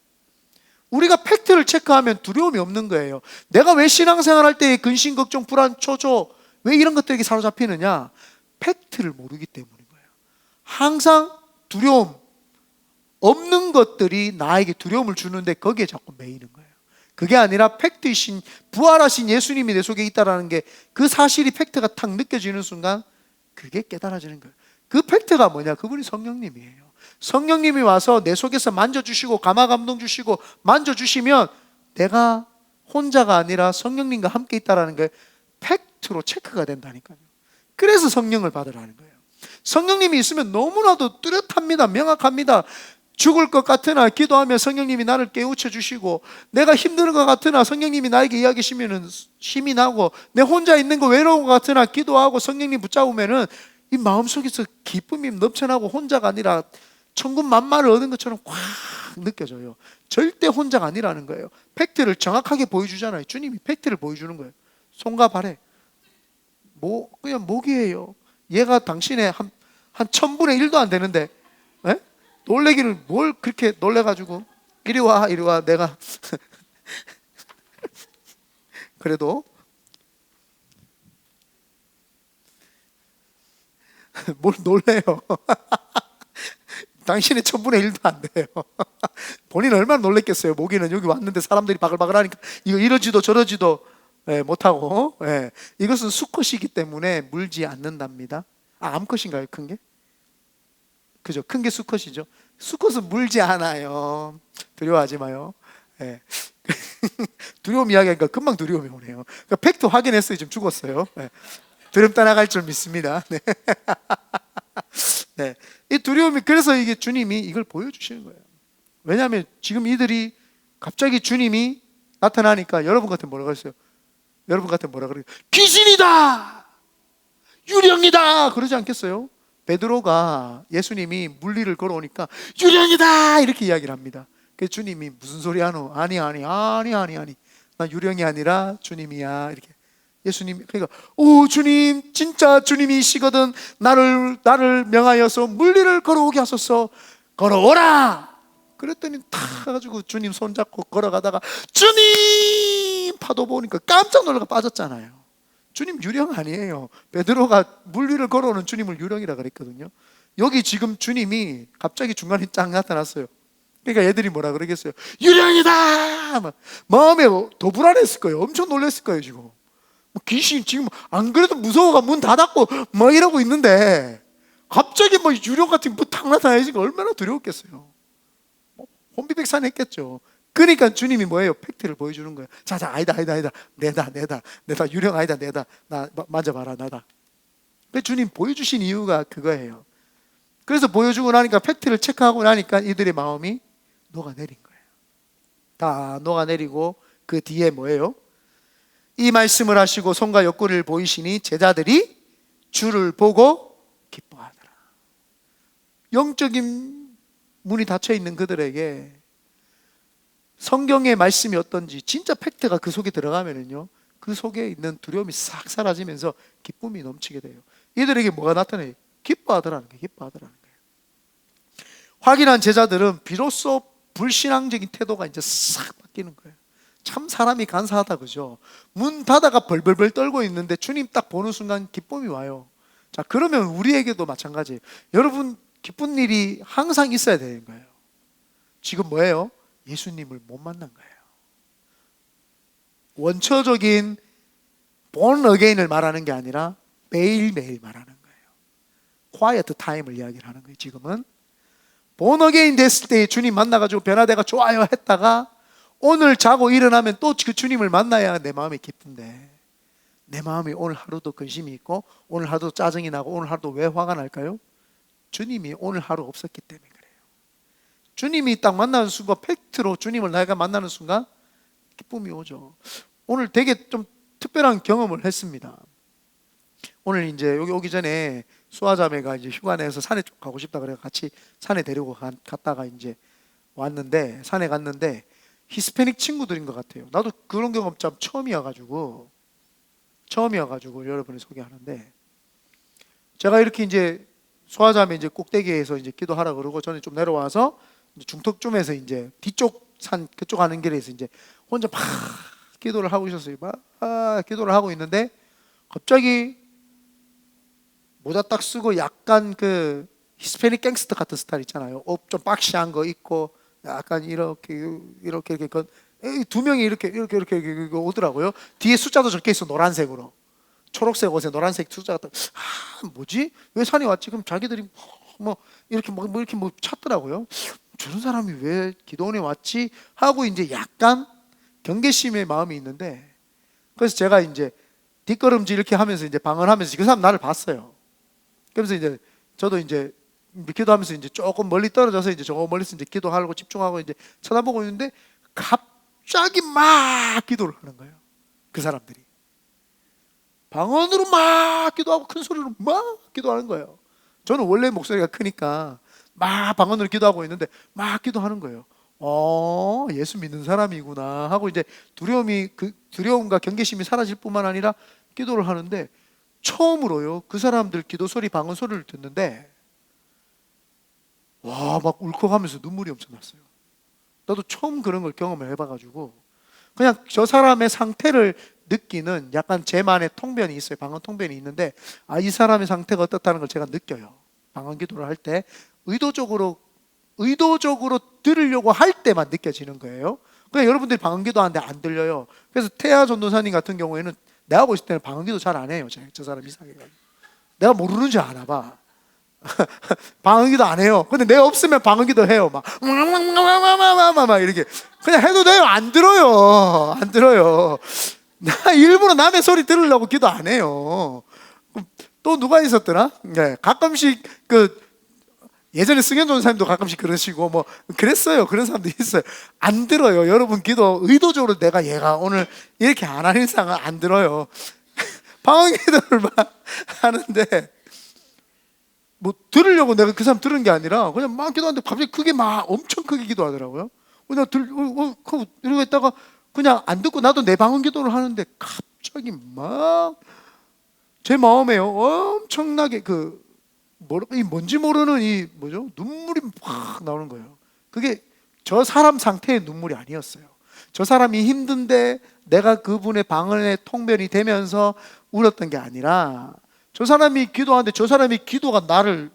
우리가 팩트를 체크하면 두려움이 없는 거예요. 내가 왜 신앙생활할 때 근심, 걱정, 불안, 초조, 왜 이런 것들에게 사로잡히느냐? 팩트를 모르기 때문인 거예요. 항상 두려움 없는 것들이 나에게 두려움을 주는데 거기에 자꾸 매이는 거예요. 그게 아니라 팩트이신, 부활하신 예수님이 내 속에 있다는 게, 그 사실이 팩트가 탁 느껴지는 순간 그게 깨달아지는 거예요. 그 팩트가 뭐냐? 그분이 성령님이에요. 성령님이 와서 내 속에서 만져주시고 감화감동 주시고 만져주시면 내가 혼자가 아니라 성령님과 함께 있다는 게 팩트로 체크가 된다니까요. 그래서 성령을 받으라는 거예요. 성령님이 있으면 너무나도 뚜렷합니다. 명확합니다. 죽을 것 같으나 기도하면 성령님이 나를 깨우쳐 주시고, 내가 힘든 것 같으나 성령님이 나에게 이야기하시면 힘이 나고, 내 혼자 있는 거 외로운 것 같으나 기도하고 성령님 붙잡으면 이 마음속에서 기쁨이 넘쳐나고 혼자가 아니라 천군 만마를 얻은 것처럼 확 느껴져요. 절대 혼자가 아니라는 거예요. 팩트를 정확하게 보여주잖아요. 주님이 팩트를 보여주는 거예요. 손과 발에 그냥 목이에요. 얘가 당신의 한 1000분의 1도 안 되는데, 에? 놀래기를 뭘 그렇게 놀래가지고 이리 와 내가 그래도 뭘 놀래요. 당신의 1000분의 1도 안 돼요. 본인은 얼마나 놀랬겠어요. 모기는 여기 왔는데 사람들이 바글바글 하니까 이거 이러지도 저러지도 못하고, 이것은 수컷이기 때문에 물지 않는답니다. 암컷인가요? 큰 게? 그죠? 큰 게 수컷이죠. 수컷은 물지 않아요. 두려워하지 마요. 두려움 이야기하니까 금방 두려움이 오네요. 그러니까 팩트 확인했어요. 지금 죽었어요. 두려움 떠나갈 줄 믿습니다. 네. 네. 이 두려움이, 그래서 이게 주님이 이걸 보여주시는 거예요. 왜냐하면 지금 이들이 갑자기 주님이 나타나니까 여러분 같은 뭐라 그랬어요? 여러분 같은 뭐라 그래요? 귀신이다! 유령이다! 그러지 않겠어요? 베드로가 예수님이 물리를 걸어오니까 유령이다! 이렇게 이야기를 합니다. 그래서 주님이 무슨 소리 하노? 아니 나 유령이 아니라 주님이야. 이렇게 예수님, 그러니까 오 주님, 진짜 주님이시거든. 나를 명하여서 물리를 걸어오게 하소서. 걸어오라. 그랬더니 탁 가지고 주님 손잡고 걸어가다가 주님 파도 보니까 깜짝 놀라가 빠졌잖아요. 주님 유령 아니에요. 베드로가 물리를 걸어오는 주님을 유령이라 그랬거든요. 여기 지금 주님이 갑자기 중간에 쫙 나타났어요. 그러니까 애들이 뭐라 그러겠어요? 유령이다! 마음에 더 불안했을 거예요. 엄청 놀랐을 거예요. 지금 귀신, 지금 안 그래도 무서워가 문 닫았고 뭐 이러고 있는데 갑자기 뭐 유령 같은 거 탁 나타나니까 얼마나 두려웠겠어요. 혼비백산했겠죠. 그러니까 주님이 뭐예요? 팩트를 보여주는 거예요. 자, 아니다. 내다. 유령 아니다. 내다. 나 만져봐라. 나다. 주님 보여주신 이유가 그거예요. 그래서 보여주고 나니까, 팩트를 체크하고 나니까 이들의 마음이 녹아내린 거예요. 다 녹아내리고 그 뒤에 뭐예요? 이 말씀을 하시고 손과 옆구리를 보이시니 제자들이 주를 보고 기뻐하더라. 영적인 문이 닫혀 있는 그들에게 성경의 말씀이 어떤지, 진짜 팩트가 그 속에 들어가면은요, 그 속에 있는 두려움이 싹 사라지면서 기쁨이 넘치게 돼요. 이들에게 뭐가 나타나요? 기뻐하더라는 거예요. 확인한 제자들은 비로소 불신앙적인 태도가 이제 싹 바뀌는 거예요. 참 사람이 간사하다, 그죠? 문 닫아가 벌벌벌 떨고 있는데 주님 딱 보는 순간 기쁨이 와요. 자, 그러면 우리에게도 마찬가지예요. 여러분, 기쁜 일이 항상 있어야 되는 거예요. 지금 뭐예요? 예수님을 못 만난 거예요. 원초적인 born again을 말하는 게 아니라 매일매일 말하는 거예요. quiet time을 이야기를 하는 거예요. 지금은 born again 됐을 때 주님 만나가지고 변화되가 좋아요 했다가 오늘 자고 일어나면 또 그 주님을 만나야 내 마음이 기쁜데, 내 마음이 오늘 하루도 근심이 있고 오늘 하루도 짜증이 나고 오늘 하루도 왜 화가 날까요? 주님이 오늘 하루 없었기 때문에 그래요. 주님이 딱 만나는 순간, 팩트로 주님을 내가 만나는 순간 기쁨이 오죠. 오늘 되게 좀 특별한 경험을 했습니다. 오늘 이제 여기 오기 전에 수아자매가 이제 휴가 내서 산에 좀 가고 싶다 그래 같이 산에 데리고 갔다가 이제 왔는데, 산에 갔는데 히스패닉 친구들인 것 같아요. 나도 그런 경험 참 처음이어가지고 여러분을 소개하는데, 제가 이렇게 이제 수아자매 이제 꼭대기에서 이제 기도하라 그러고 저는 좀 내려와서 중턱쯤에서 이제 뒤쪽 산 그쪽 가는 길에서 이제 혼자 막 기도를 하고 있었어요. 막 기도를 하고 있는데 갑자기 모자 딱 쓰고 약간 그 히스패닉 갱스터 같은 스타일 있잖아요. 옷 좀 박시한 거 입고 약간 이렇게 두 명이 이렇게 오더라고요. 뒤에 숫자도 적혀 있어. 노란색으로, 초록색 옷에 노란색 숫자가 뭐지? 왜 산에 왔지? 그럼 자기들이 이렇게 찾더라고요. 저런 사람이 왜 기도원에 왔지? 하고 이제 약간 경계심의 마음이 있는데, 그래서 제가 이제 뒷걸음질 이렇게 하면서 이제 방언하면서 그 사람 나를 봤어요. 그래서 이제 저도 이제 기도하면서 이제 조금 멀리 떨어져서 이제 저 멀리서 이제 기도하고 집중하고 이제 쳐다보고 있는데 갑자기 막 기도를 하는 거예요. 그 사람들이 방언으로 막 기도하고 큰 소리로 막 기도하는 거예요. 저는 원래 목소리가 크니까 막 방언으로 기도하고 있는데 막 기도하는 거예요. 예수 믿는 사람이구나 하고 이제 두려움과 경계심이 사라질 뿐만 아니라 기도를 하는데, 처음으로요 그 사람들 기도 소리, 방언 소리를 듣는데 와, 막 울컥하면서 눈물이 엄청 났어요. 나도 처음 그런 걸 경험을 해봐가지고 그냥 저 사람의 상태를 느끼는 약간 제만의 통변이 있어요. 방언 통변이 있는데, 이 사람의 상태가 어떻다는 걸 제가 느껴요. 방언 기도를 할 때 의도적으로 들으려고 할 때만 느껴지는 거예요. 그냥 여러분들이 방언 기도하는데 안 들려요. 그래서 태아 전도사님 같은 경우에는 내가 보실 때는 방언 기도 잘 안 해요. 저 사람 이상해가지고 내가 모르는 줄 아나 봐. 방언 기도 안 해요. 근데 내가 없으면 방언 기도 해요. 막 이렇게 그냥 해도 돼요. 안 들어요. 나 일부러 남의 소리 들으려고 기도 안 해요. 또 누가 있었더라? 네, 가끔씩 예전에 승현 전사님도 가끔씩 그러시고 뭐 그랬어요. 그런 사람도 있어요. 안 들어요. 여러분 기도 의도적으로 내가 얘가 오늘 이렇게 안 하는 이상은 안 들어요. 방언 기도를 막 하는데 뭐 들으려고 내가 그 사람 들은 게 아니라 그냥 막 기도하는데 갑자기 크게 막 엄청 크게 기도하더라고요. 그냥 이러고 있다가 그냥 안 듣고 나도 내 방언 기도를 하는데 갑자기 막 제 마음에요 엄청나게 이 뭔지 모르는 눈물이 팍 나오는 거예요. 그게 저 사람 상태의 눈물이 아니었어요. 저 사람이 힘든데 내가 그분의 방언의 통변이 되면서 울었던 게 아니라 저 사람이 기도하는데 저 사람의 기도가 나를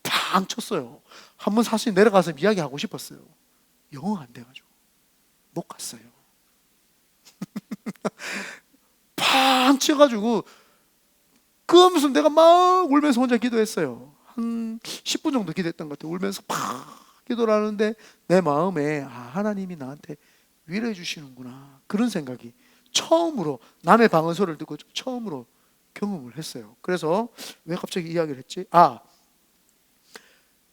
팡 쳤어요. 한번 사실 내려가서 이야기하고 싶었어요. 영어 안 돼가지고 못 갔어요. 팡 쳐가지고 그러면서 내가 막 울면서 혼자 기도했어요. 한 10분 정도 기도했던 것 같아요. 울면서 팍 기도를 하는데 내 마음에 하나님이 나한테 위로해 주시는구나, 그런 생각이 처음으로, 남의 방언 소리를 듣고 처음으로 경험을 했어요. 그래서 왜 갑자기 이야기를 했지?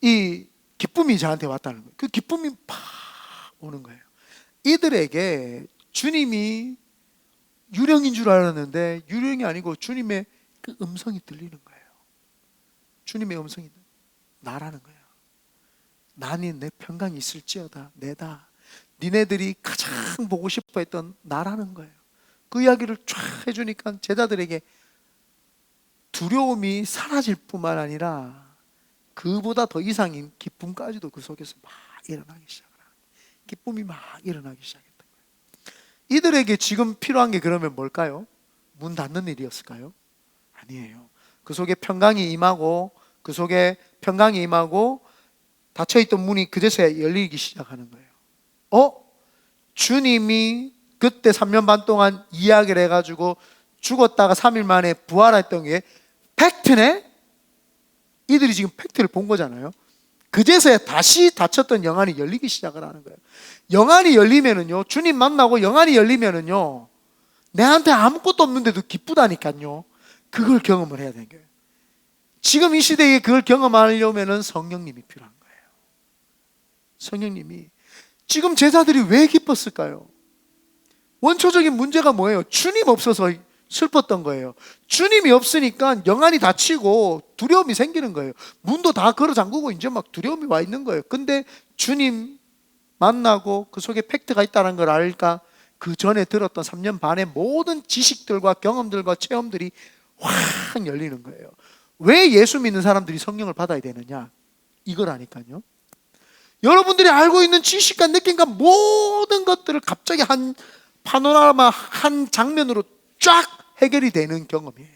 이 기쁨이 저한테 왔다는 거예요. 그 기쁨이 팍 오는 거예요. 이들에게 주님이 유령인 줄 알았는데 유령이 아니고 주님의 그 음성이 들리는 거예요. 주님의 음성이 나라는 거예요. 나는 내 평강이 있을지어다 내다. 니네들이 가장 보고 싶어 했던 나라는 거예요. 그 이야기를 쫙 해주니까 제자들에게 두려움이 사라질 뿐만 아니라 그보다 더 이상인 기쁨까지도 그 속에서 막 일어나기 시작을 하는 거예요. 기쁨이 막 일어나기 시작했던 거예요. 이들에게 지금 필요한 게 그러면 뭘까요? 문 닫는 일이었을까요? 아니에요. 그 속에 평강이 임하고 닫혀있던 문이 그제서야 열리기 시작하는 거예요. 주님이 그때 3년 반 동안 이야기를 해가지고 죽었다가 3일 만에 부활했던 게 팩트네? 이들이 지금 팩트를 본 거잖아요. 그제서야 다시 닫혔던 영안이 열리기 시작을 하는 거예요. 영안이 열리면은요, 주님 만나고 영안이 열리면은요, 내한테 아무것도 없는데도 기쁘다니까요. 그걸 경험을 해야 되는 거예요. 지금 이 시대에 그걸 경험하려면 성령님이 필요한 거예요. 성령님이. 지금 제자들이 왜 기뻤을까요? 원초적인 문제가 뭐예요? 주님 없어서 슬펐던 거예요. 주님이 없으니까 영안이 닫히고 두려움이 생기는 거예요. 문도 다 걸어 잠그고 이제 막 두려움이 와 있는 거예요. 근데 주님 만나고 그 속에 팩트가 있다는 걸 알까? 그 전에 들었던 3년 반의 모든 지식들과 경험들과 체험들이 확 열리는 거예요. 왜 예수 믿는 사람들이 성령을 받아야 되느냐? 이거라니까요. 여러분들이 알고 있는 지식과 느낌과 모든 것들을 갑자기 한 파노라마, 한 장면으로 쫙 해결이 되는 경험이에요.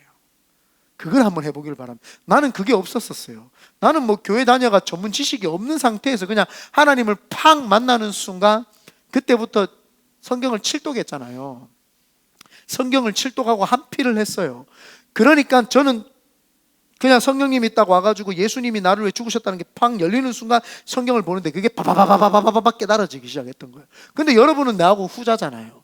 그걸 한번 해보길 바랍니다. 나는 그게 없었어요. 나는 교회 다녀가 전문 지식이 없는 상태에서 그냥 하나님을 팍 만나는 순간, 그때부터 성경을 칠독했잖아요. 성경을 칠독하고 한필을 했어요. 그러니까 저는 그냥 성령님이 있다고 와가지고 예수님이 나를 위해 죽으셨다는 게 팍 열리는 순간 성경을 보는데 그게 바바바바바바바 깨달아지기 시작했던 거예요. 근데 여러분은 나하고 후자잖아요.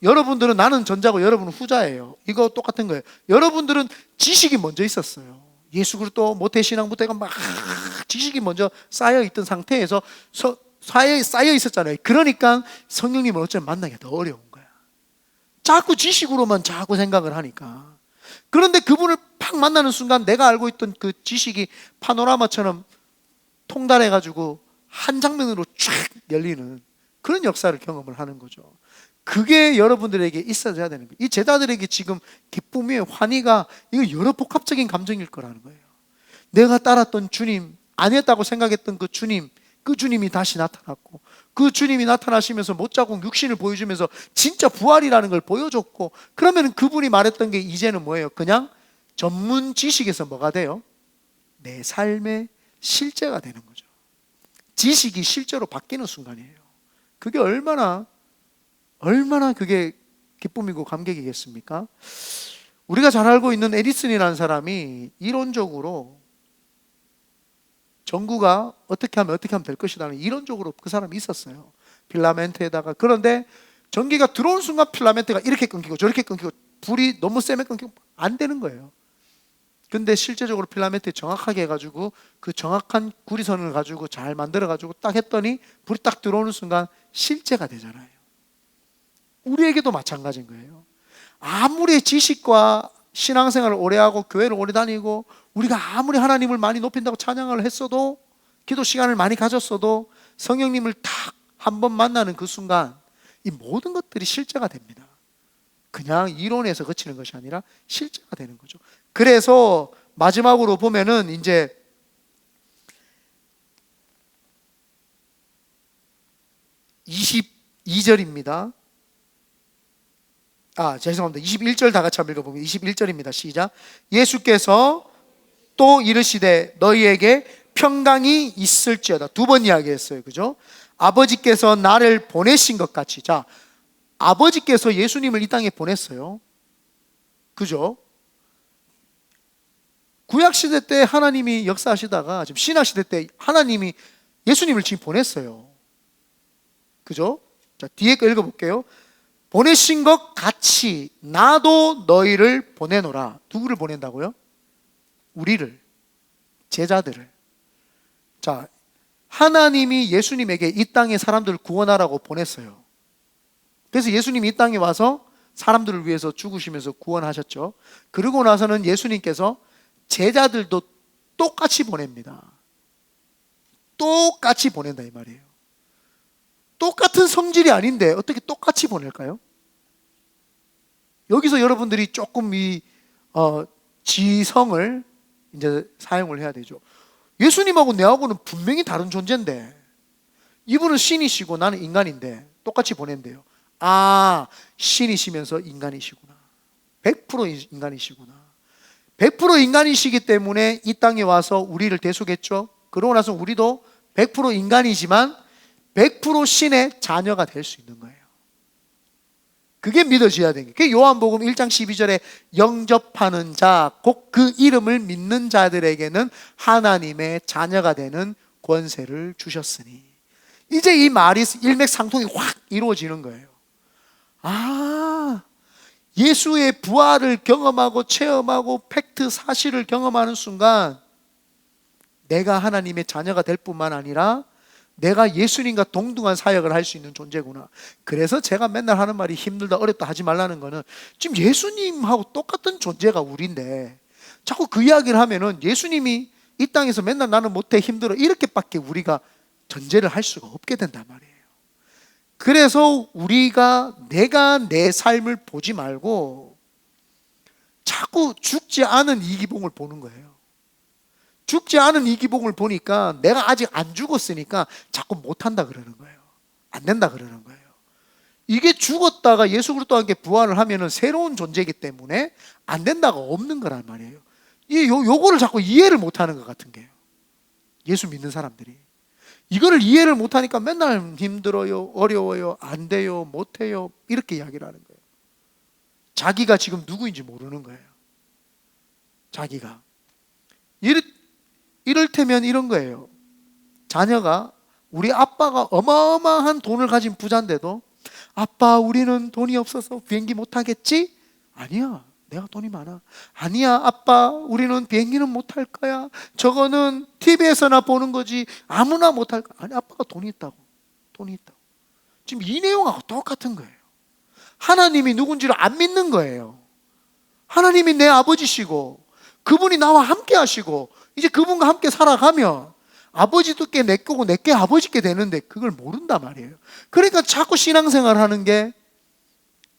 여러분들은 나는 전자고 여러분은 후자예요. 이거 똑같은 거예요. 여러분들은 지식이 먼저 있었어요. 예수 그리스도 모태신앙부터 해가 막 지식이 먼저 쌓여 있던 상태에서 쌓여 있었잖아요. 그러니까 성령님을 어쩌면 만나기가 더 어려운 거야. 자꾸 지식으로만 자꾸 생각을 하니까. 그런데 그분을 팍 만나는 순간 내가 알고 있던 그 지식이 파노라마처럼 통달해가지고 한 장면으로 쫙 열리는 그런 역사를 경험을 하는 거죠. 그게 여러분들에게 있어야 되는 거예요. 이 제자들에게 지금 기쁨이, 환희가 이거 여러 복합적인 감정일 거라는 거예요. 내가 따랐던 주님, 아니었다고 생각했던 그 주님이 다시 나타났고, 그 주님이 나타나시면서 못자국 육신을 보여주면서 진짜 부활이라는 걸 보여줬고, 그러면 그분이 말했던 게 이제는 뭐예요? 그냥 전문 지식에서 뭐가 돼요? 내 삶의 실제가 되는 거죠. 지식이 실제로 바뀌는 순간이에요. 그게 얼마나 그게 기쁨이고 감격이겠습니까? 우리가 잘 알고 있는 에디슨이라는 사람이 이론적으로 전구가 어떻게 하면 될 것이라는 이론적으로 그 사람이 있었어요. 필라멘트에다가. 그런데 전기가 들어오는 순간 필라멘트가 이렇게 끊기고 저렇게 끊기고 불이 너무 세면 끊기고 안 되는 거예요. 근데 실제적으로 필라멘트 정확하게 해가지고 그 정확한 구리선을 가지고 잘 만들어가지고 딱 했더니 불이 딱 들어오는 순간 실제가 되잖아요. 우리에게도 마찬가지인 거예요. 아무리 지식과 신앙생활을 오래 하고 교회를 오래 다니고 우리가 아무리 하나님을 많이 높인다고 찬양을 했어도, 기도 시간을 많이 가졌어도 성령님을 딱 한 번 만나는 그 순간 이 모든 것들이 실제가 됩니다. 그냥 이론에서 그치는 것이 아니라 실제가 되는 거죠. 그래서 마지막으로 보면은 이제 22절입니다. 죄송합니다. 21절 다 같이 한번 읽어보면 21절입니다. 시작. 예수께서 또 이르시되 너희에게 평강이 있을지어다. 두 번 이야기했어요. 그죠? 아버지께서 나를 보내신 것 같이. 자, 아버지께서 예수님을 이 땅에 보냈어요. 그죠? 구약시대 때 하나님이 역사하시다가 지금 신약시대 때 하나님이 예수님을 지금 보냈어요. 그죠? 자, 뒤에 거 읽어볼게요. 보내신 것 같이 나도 너희를 보내노라. 누구를 보낸다고요? 우리를, 제자들을. 자, 하나님이 예수님에게 이 땅에 사람들을 구원하라고 보냈어요. 그래서 예수님이 이 땅에 와서 사람들을 위해서 죽으시면서 구원하셨죠. 그러고 나서는 예수님께서 제자들도 똑같이 보냅니다. 똑같이 보낸다 이 말이에요. 똑같은 성질이 아닌데 어떻게 똑같이 보낼까요? 여기서 여러분들이 조금 지성을 이제 사용을 해야 되죠. 예수님하고 내하고는 분명히 다른 존재인데 이분은 신이시고 나는 인간인데 똑같이 보낸대요. 신이시면서 인간이시구나. 100% 인간이시구나. 100% 인간이시기 때문에 이 땅에 와서 우리를 대속했죠. 그러고 나서 우리도 100% 인간이지만 100% 신의 자녀가 될 수 있는 거예요. 그게 믿어져야 되는 거예요. 그게 요한복음 1장 12절에 영접하는 자, 곧 그 이름을 믿는 자들에게는 하나님의 자녀가 되는 권세를 주셨으니. 이제 이 말이 일맥상통이 확 이루어지는 거예요. 예수의 부활을 경험하고 체험하고 팩트 사실을 경험하는 순간 내가 하나님의 자녀가 될 뿐만 아니라 내가 예수님과 동등한 사역을 할 수 있는 존재구나. 그래서 제가 맨날 하는 말이 힘들다 어렵다 하지 말라는 거는 지금 예수님하고 똑같은 존재가 우리인데 자꾸 그 이야기를 하면은 예수님이 이 땅에서 맨날 나는 못해 힘들어 이렇게밖에 우리가 전제를 할 수가 없게 된단 말이에요. 그래서 우리가 내가 내 삶을 보지 말고 자꾸 죽지 않은 이기봉을 보는 거예요. 죽지 않은 이기봉을 보니까 내가 아직 안 죽었으니까 자꾸 못한다 그러는 거예요. 안 된다 그러는 거예요. 이게 죽었다가 예수 그리스도와 함께 부활을 하면은 새로운 존재이기 때문에 안 된다가 없는 거란 말이에요. 요거를 자꾸 이해를 못하는 것 같은 게요. 예수 믿는 사람들이 이거를 이해를 못하니까 맨날 힘들어요, 어려워요, 안 돼요, 못해요 이렇게 이야기를 하는 거예요. 자기가 지금 누구인지 모르는 거예요. 자기가 이를테면 이런 거예요. 자녀가 우리 아빠가 어마어마한 돈을 가진 부자인데도 아빠 우리는 돈이 없어서 비행기 못 타겠지? 아니야. 내가 돈이 많아. 아니야, 아빠, 우리는 비행기는 못 탈 거야. 저거는 TV에서나 보는 거지 아무나 못 할 거야. 아니, 아빠가 돈이 있다고. 돈이 있다고. 지금 이 내용하고 똑같은 거예요. 하나님이 누군지를 안 믿는 거예요. 하나님이 내 아버지시고 그분이 나와 함께 하시고 이제 그분과 함께 살아가면 아버지도 꽤 내 거고 내 게 아버지께 되는데 그걸 모른단 말이에요. 그러니까 자꾸 신앙생활 하는 게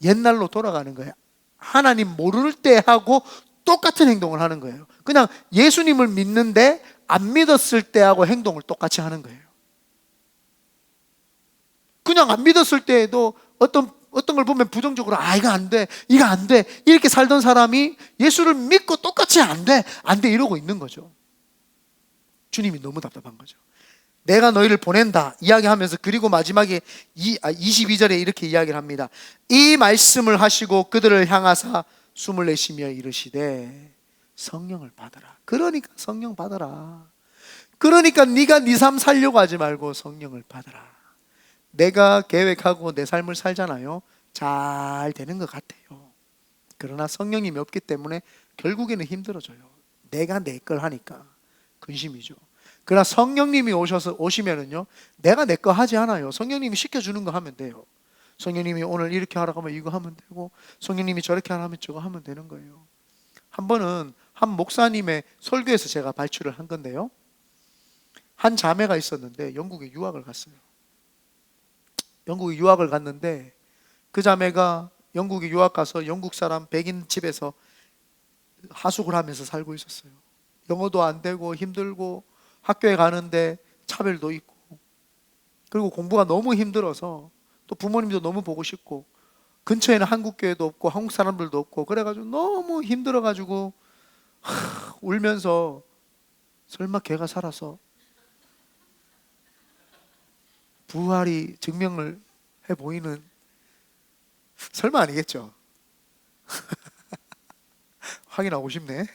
옛날로 돌아가는 거예요. 하나님 모를 때 하고 똑같은 행동을 하는 거예요. 그냥 예수님을 믿는데 안 믿었을 때하고 행동을 똑같이 하는 거예요. 그냥 안 믿었을 때에도 어떤 걸 보면 부정적으로 이거 안 돼, 이거 안 돼 이렇게 살던 사람이 예수를 믿고 똑같이 안 돼 이러고 있는 거죠. 주님이 너무 답답한 거죠. 내가 너희를 보낸다 이야기하면서 그리고 마지막에 22절에 이렇게 이야기를 합니다. 이 말씀을 하시고 그들을 향하사 숨을 내쉬며 이르시되 성령을 받으라. 그러니까 성령 받으라. 그러니까 네가 네 삶 살려고 하지 말고 성령을 받으라. 내가 계획하고 내 삶을 살잖아요. 잘 되는 것 같아요. 그러나 성령님이 없기 때문에 결국에는 힘들어져요. 내가 내 걸 하니까 근심이죠. 그러나 성령님이 오시면은요, 내가 내 거 하지 않아요. 성령님이 시켜주는 거 하면 돼요. 성령님이 오늘 이렇게 하라고 하면 이거 하면 되고, 성령님이 저렇게 하라면 저거 하면 되는 거예요. 한 번은 한 목사님의 설교에서 제가 발출을 한 건데요, 한 자매가 있었는데 영국에 유학을 갔어요. 영국에 유학을 갔는데 그 자매가 영국에 유학 가서 영국 사람 백인 집에서 하숙을 하면서 살고 있었어요. 영어도 안 되고 힘들고 학교에 가는데 차별도 있고, 그리고 공부가 너무 힘들어서 또 부모님도 너무 보고 싶고 근처에는 한국 교회도 없고 한국 사람들도 없고 그래가지고 너무 힘들어가지고 울면서 설마 걔가 살아서 부활이 증명을 해 보이는, 설마 아니겠죠? 확인하고 싶네.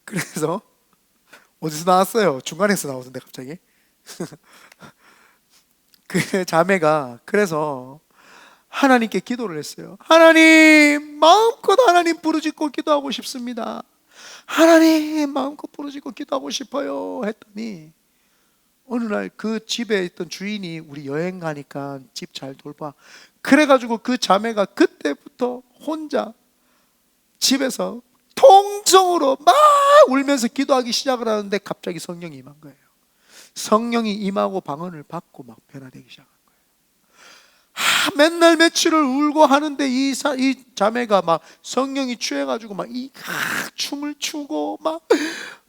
그래서 어디서 나왔어요? 중간에서 나오던데 갑자기. 그 자매가 그래서 하나님께 기도를 했어요. 하나님, 마음껏 하나님 부르짖고 기도하고 싶습니다. 하나님, 마음껏 부르짖고 기도하고 싶어요 했더니 어느 날 그 집에 있던 주인이 우리 여행 가니까 집 잘 돌봐, 그래가지고 그 자매가 그때부터 혼자 집에서 통성으로 막 울면서 기도하기 시작을 하는데 갑자기 성령이 임한 거예요. 성령이 임하고 방언을 받고 막 변화되기 시작한 거예요. 맨날 며칠을 울고 하는데 이 자매가 막 성령이 취해가지고 막 춤을 추고 막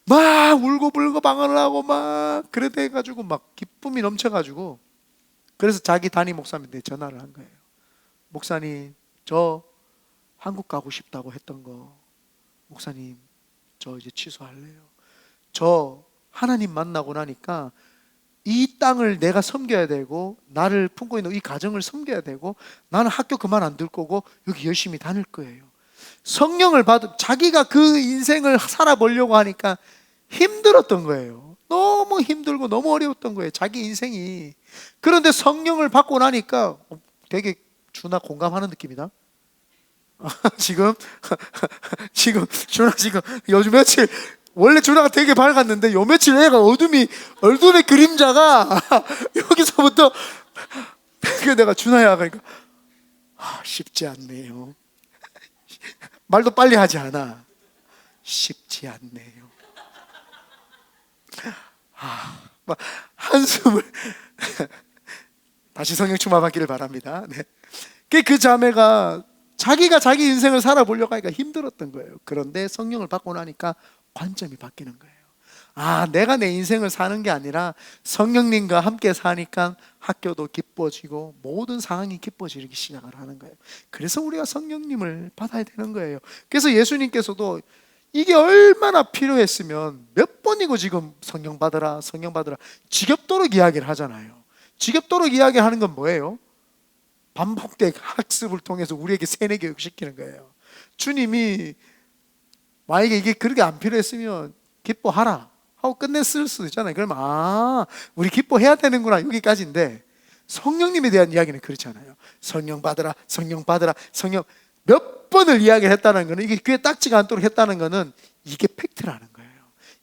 울고불고 방언을 하고 막 그래 가지고 막 기쁨이 넘쳐가지고, 그래서 자기 담임 목사님한테 전화를 한 거예요. 목사님, 저 한국 가고 싶다고 했던 거 목사님, 저 이제 취소할래요. 저 하나님 만나고 나니까 이 땅을 내가 섬겨야 되고 나를 품고 있는 이 가정을 섬겨야 되고 나는 학교 그만 안 들 거고 여기 열심히 다닐 거예요. 성령을 자기가 그 인생을 살아보려고 하니까 힘들었던 거예요. 너무 힘들고 너무 어려웠던 거예요, 자기 인생이. 그런데 성령을 받고 나니까 되게 준아 공감하는 느낌이다. 지금 준아 지금 요즘 며칠, 원래 준아가 되게 밝았는데 요 며칠 애가 어둠의 그림자가 여기서부터 내가 준아야 그러니까 쉽지 않네요. 말도 빨리 하지 않아. 쉽지 않네요. 막 한숨을 다시 성령 충만받기를 바랍니다. 네. 그 자매가 자기가 자기 인생을 살아보려고 하니까 힘들었던 거예요. 그런데 성령을 받고 나니까 관점이 바뀌는 거예요. 내가 내 인생을 사는 게 아니라 성령님과 함께 사니까 학교도 기뻐지고 모든 상황이 기뻐지기 시작을 하는 거예요. 그래서 우리가 성령님을 받아야 되는 거예요. 그래서 예수님께서도 이게 얼마나 필요했으면 몇 번이고 지금 성령 받으라 지겹도록 이야기를 하잖아요. 지겹도록 이야기하는 건 뭐예요? 반복된 학습을 통해서 우리에게 세뇌 교육시키는 거예요. 주님이 만약에 이게 그렇게 안 필요했으면 기뻐하라 하고 끝냈을 수도 있잖아요. 그러면 우리 기뻐해야 되는구나 여기까지인데, 성령님에 대한 이야기는 그렇지 않아요. 성령 받으라, 성령 받으라, 성령 몇 번을 이야기를 했다는 것은, 이게 귀에 딱지가 않도록 했다는 것은 이게 팩트라는 거예요.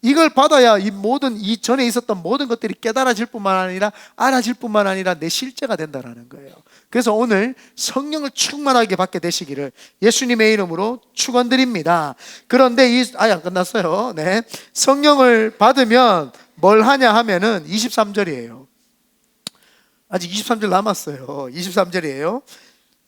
이걸 받아야 이 모든, 이 전에 있었던 모든 것들이 깨달아질 뿐만 아니라 알아질 뿐만 아니라 내 실제가 된다는 거예요. 그래서 오늘 성령을 충만하게 받게 되시기를 예수님의 이름으로 축원드립니다. 그런데 안 끝났어요. 네. 성령을 받으면 뭘 하냐 하면은 23절이에요. 아직 23절 남았어요. 23절이에요.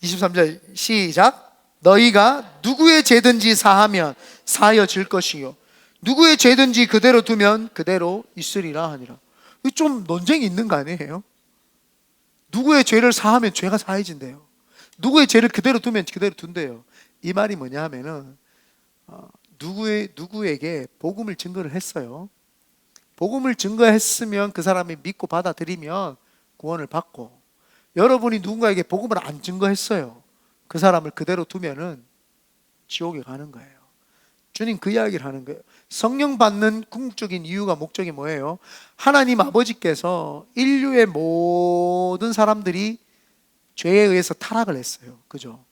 23절 시작. 너희가 누구의 죄든지 사하면 사하여질 것이요 누구의 죄든지 그대로 두면 그대로 있으리라 하니라. 좀 논쟁이 있는 거 아니에요? 누구의 죄를 사하면 죄가 사해진대요. 누구의 죄를 그대로 두면 그대로 둔대요. 이 말이 뭐냐 하면은 누구에게 복음을 증거를 했어요. 복음을 증거했으면 그 사람이 믿고 받아들이면 구원을 받고, 여러분이 누군가에게 복음을 안 증거했어요. 그 사람을 그대로 두면은 지옥에 가는 거예요. 주님 그 이야기를 하는 거예요. 성령 받는 궁극적인 이유가, 목적이 뭐예요? 하나님 아버지께서 인류의 모든 사람들이 죄에 의해서 타락을 했어요. 그죠?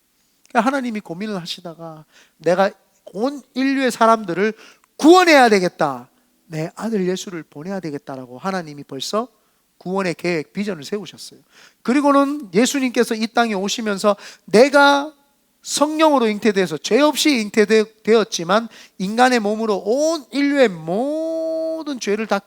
그러니까 하나님이 고민을 하시다가 내가 온 인류의 사람들을 구원해야 되겠다, 내 아들 예수를 보내야 되겠다라고 하나님이 벌써 구원의 계획, 비전을 세우셨어요. 그리고는 예수님께서 이 땅에 오시면서 내가 성령으로 잉태돼서 죄 없이 잉태되었지만 인간의 몸으로 온 인류의 모든 죄를 다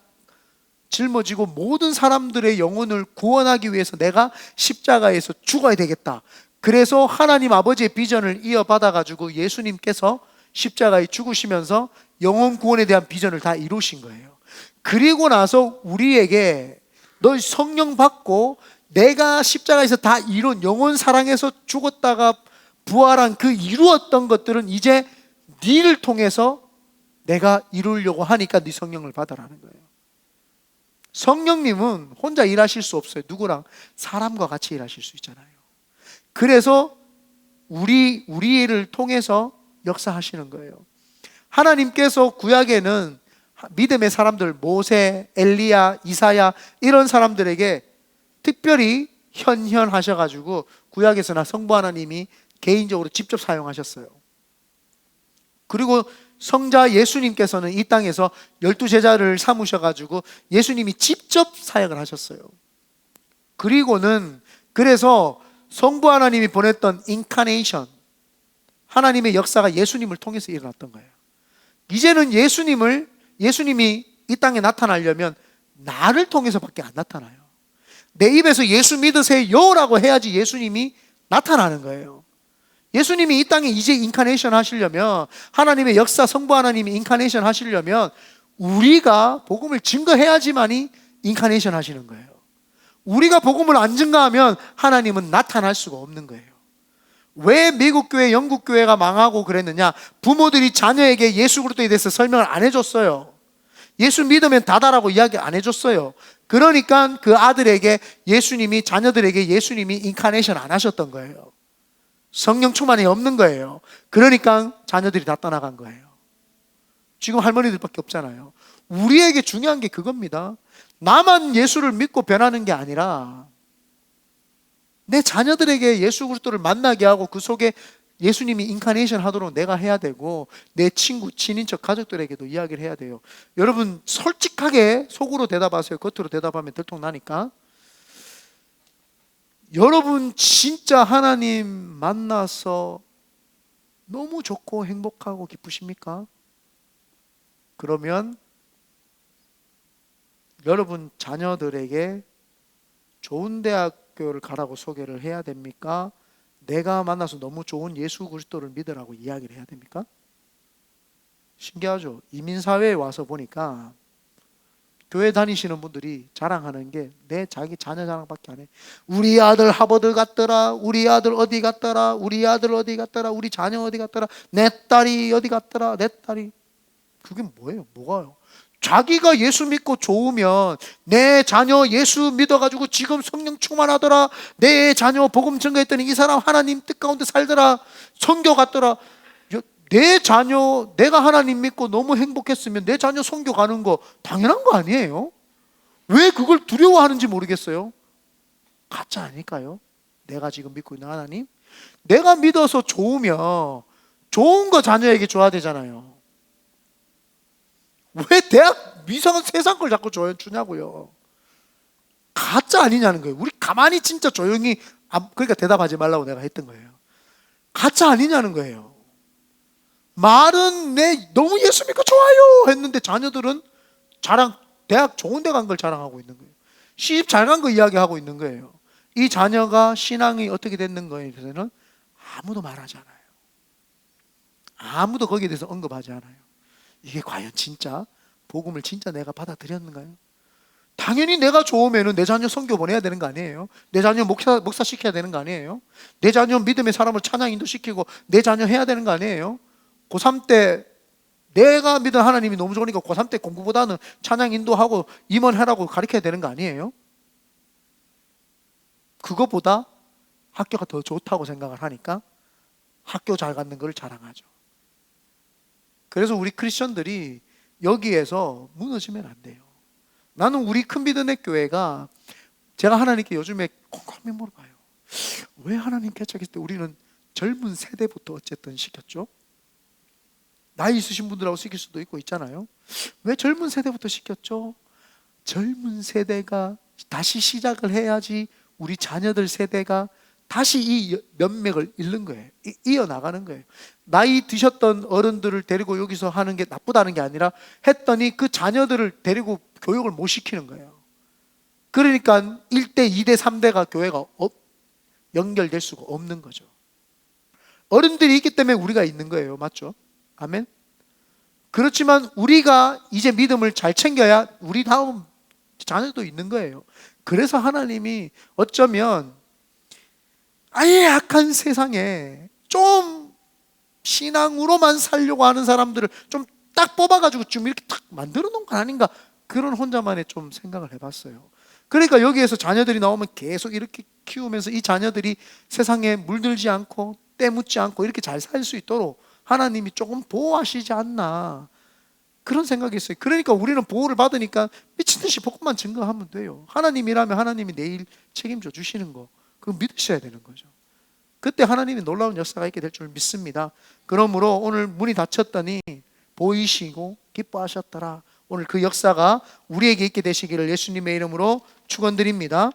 짊어지고 모든 사람들의 영혼을 구원하기 위해서 내가 십자가에서 죽어야 되겠다. 그래서 하나님 아버지의 비전을 이어받아 가지고 예수님께서 십자가에 죽으시면서 영혼 구원에 대한 비전을 다 이루신 거예요. 그리고 나서 우리에게 너 성령 받고 내가 십자가에서 다 이룬, 영혼 사랑에서 죽었다가 부활한 그 이루었던 것들은 이제 네를 통해서 내가 이루려고 하니까 네 성령을 받아라는 거예요. 성령님은 혼자 일하실 수 없어요. 누구랑? 사람과 같이 일하실 수 있잖아요. 그래서 우리를 통해서 역사하시는 거예요. 하나님께서 구약에는 믿음의 사람들, 모세, 엘리야, 이사야, 이런 사람들에게 특별히 현현하셔가지고 구약에서나 성부 하나님이 개인적으로 직접 사용하셨어요. 그리고 성자 예수님께서는 이 땅에서 12제자를 삼으셔가지고 예수님이 직접 사역을 하셨어요. 그리고는 그래서 성부 하나님이 보냈던 인카네이션, 하나님의 역사가 예수님을 통해서 일어났던 거예요. 이제는 예수님이 이 땅에 나타나려면 나를 통해서밖에 안 나타나요. 내 입에서 예수 믿으세요라고 해야지 예수님이 나타나는 거예요. 예수님이 이 땅에 이제 인카네이션 하시려면, 하나님의 역사, 성부 하나님이 인카네이션 하시려면 우리가 복음을 증거해야지만이 인카네이션 하시는 거예요. 우리가 복음을 안 증거하면 하나님은 나타날 수가 없는 거예요. 왜 미국 교회, 영국 교회가 망하고 그랬느냐? 부모들이 자녀에게 예수 그리스도에 대해서 설명을 안 해줬어요. 예수 믿으면 다다라고 이야기 안 해줬어요. 그러니까 그 아들에게 자녀들에게 예수님이 인카네이션 안 하셨던 거예요. 성령 충만이 없는 거예요. 그러니까 자녀들이 다 떠나간 거예요. 지금 할머니들밖에 없잖아요. 우리에게 중요한 게 그겁니다. 나만 예수를 믿고 변하는 게 아니라 내 자녀들에게 예수 그리스도를 만나게 하고 그 속에 예수님이 인카네이션 하도록 내가 해야 되고, 내 친구, 친인척, 가족들에게도 이야기를 해야 돼요. 여러분 솔직하게 속으로 대답하세요. 겉으로 대답하면 들통나니까. 여러분 진짜 하나님 만나서 너무 좋고 행복하고 기쁘십니까? 그러면 여러분 자녀들에게 좋은 대학교를 가라고 소개를 해야 됩니까? 내가 만나서 너무 좋은 예수 그리스도를 믿으라고 이야기를 해야 됩니까? 신기하죠? 이민사회에 와서 보니까 교회 다니시는 분들이 자랑하는 게 내 자기 자녀 자랑밖에 안 해. 우리 아들 하버드 갔더라, 우리 아들 어디 갔더라, 우리 아들 어디 갔더라, 우리 자녀 어디 갔더라, 내 딸이 어디 갔더라, 내 딸이. 그게 뭐예요? 뭐가요? 자기가 예수 믿고 좋으면 내 자녀 예수 믿어가지고 지금 성령 충만하더라, 내 자녀 복음 증거했더니 이 사람 하나님 뜻 가운데 살더라, 선교 갔더라. 내 자녀, 내가 하나님 믿고 너무 행복했으면 내 자녀 선교 가는 거 당연한 거 아니에요? 왜 그걸 두려워하는지 모르겠어요. 가짜 아닐까요? 내가 지금 믿고 있는 하나님? 내가 믿어서 좋으면 좋은 거 자녀에게 줘야 되잖아요. 왜 대학 이상한 세상 걸 자꾸 주냐고요. 가짜 아니냐는 거예요. 우리 가만히 진짜 조용히, 그러니까 대답하지 말라고 내가 했던 거예요. 가짜 아니냐는 거예요. 말은 너무 예수 믿고 좋아요 했는데 자녀들은 대학 좋은 데 간 걸 자랑하고 있는 거예요. 시집 잘 간 거 이야기하고 있는 거예요. 이 자녀가 신앙이 어떻게 됐는 거에 대해서는 아무도 말하지 않아요. 아무도 거기에 대해서 언급하지 않아요. 이게 과연 진짜 복음을 진짜 내가 받아들였는가요? 당연히 내가 좋으면 내 자녀 선교 보내야 되는 거 아니에요? 내 자녀 목사 시켜야 되는 거 아니에요? 내 자녀 믿음의 사람을 찬양 인도시키고 내 자녀 해야 되는 거 아니에요? 고3 때 내가 믿은 하나님이 너무 좋으니까 고3 때 공부보다는 찬양 인도하고 임원하라고 가르쳐야 되는 거 아니에요? 그거보다 학교가 더 좋다고 생각을 하니까 학교 잘 가는 걸 자랑하죠. 그래서 우리 크리스천들이 여기에서 무너지면 안 돼요. 나는 우리 큰비드넷 교회가, 제가 하나님께 요즘에 곰곰이 물어봐요. 왜 하나님 개척했을 때 우리는 젊은 세대부터 어쨌든 시켰죠? 나이 있으신 분들하고 시킬 수도 있고 있잖아요. 왜 젊은 세대부터 시켰죠? 젊은 세대가 다시 시작을 해야지 우리 자녀들 세대가 다시 이 면맥을 잃는 거예요. 이어나가는 거예요. 나이 드셨던 어른들을 데리고 여기서 하는 게 나쁘다는 게 아니라 했더니 그 자녀들을 데리고 교육을 못 시키는 거예요. 그러니까 1대, 2대, 3대가 교회가 연결될 수가 없는 거죠. 어른들이 있기 때문에 우리가 있는 거예요. 맞죠? 아멘? 그렇지만 우리가 이제 믿음을 잘 챙겨야 우리 다음 자녀도 있는 거예요. 그래서 하나님이 어쩌면 아예 약한 세상에 좀 신앙으로만 살려고 하는 사람들을 좀 딱 뽑아가지고 좀 이렇게 딱 만들어 놓은 건 아닌가, 그런 혼자만의 좀 생각을 해봤어요. 그러니까 여기에서 자녀들이 나오면 계속 이렇게 키우면서 이 자녀들이 세상에 물들지 않고 때묻지 않고 이렇게 잘 살 수 있도록 하나님이 조금 보호하시지 않나, 그런 생각이 있어요. 그러니까 우리는 보호를 받으니까 미친 듯이 복음만 증거하면 돼요. 하나님이라면 하나님이 내일 책임져 주시는 거, 그거 믿으셔야 되는 거죠. 그때 하나님이 놀라운 역사가 있게 될 줄 믿습니다. 그러므로 오늘 문이 닫혔더니 보이시고 기뻐하셨더라. 오늘 그 역사가 우리에게 있게 되시기를 예수님의 이름으로 축원드립니다.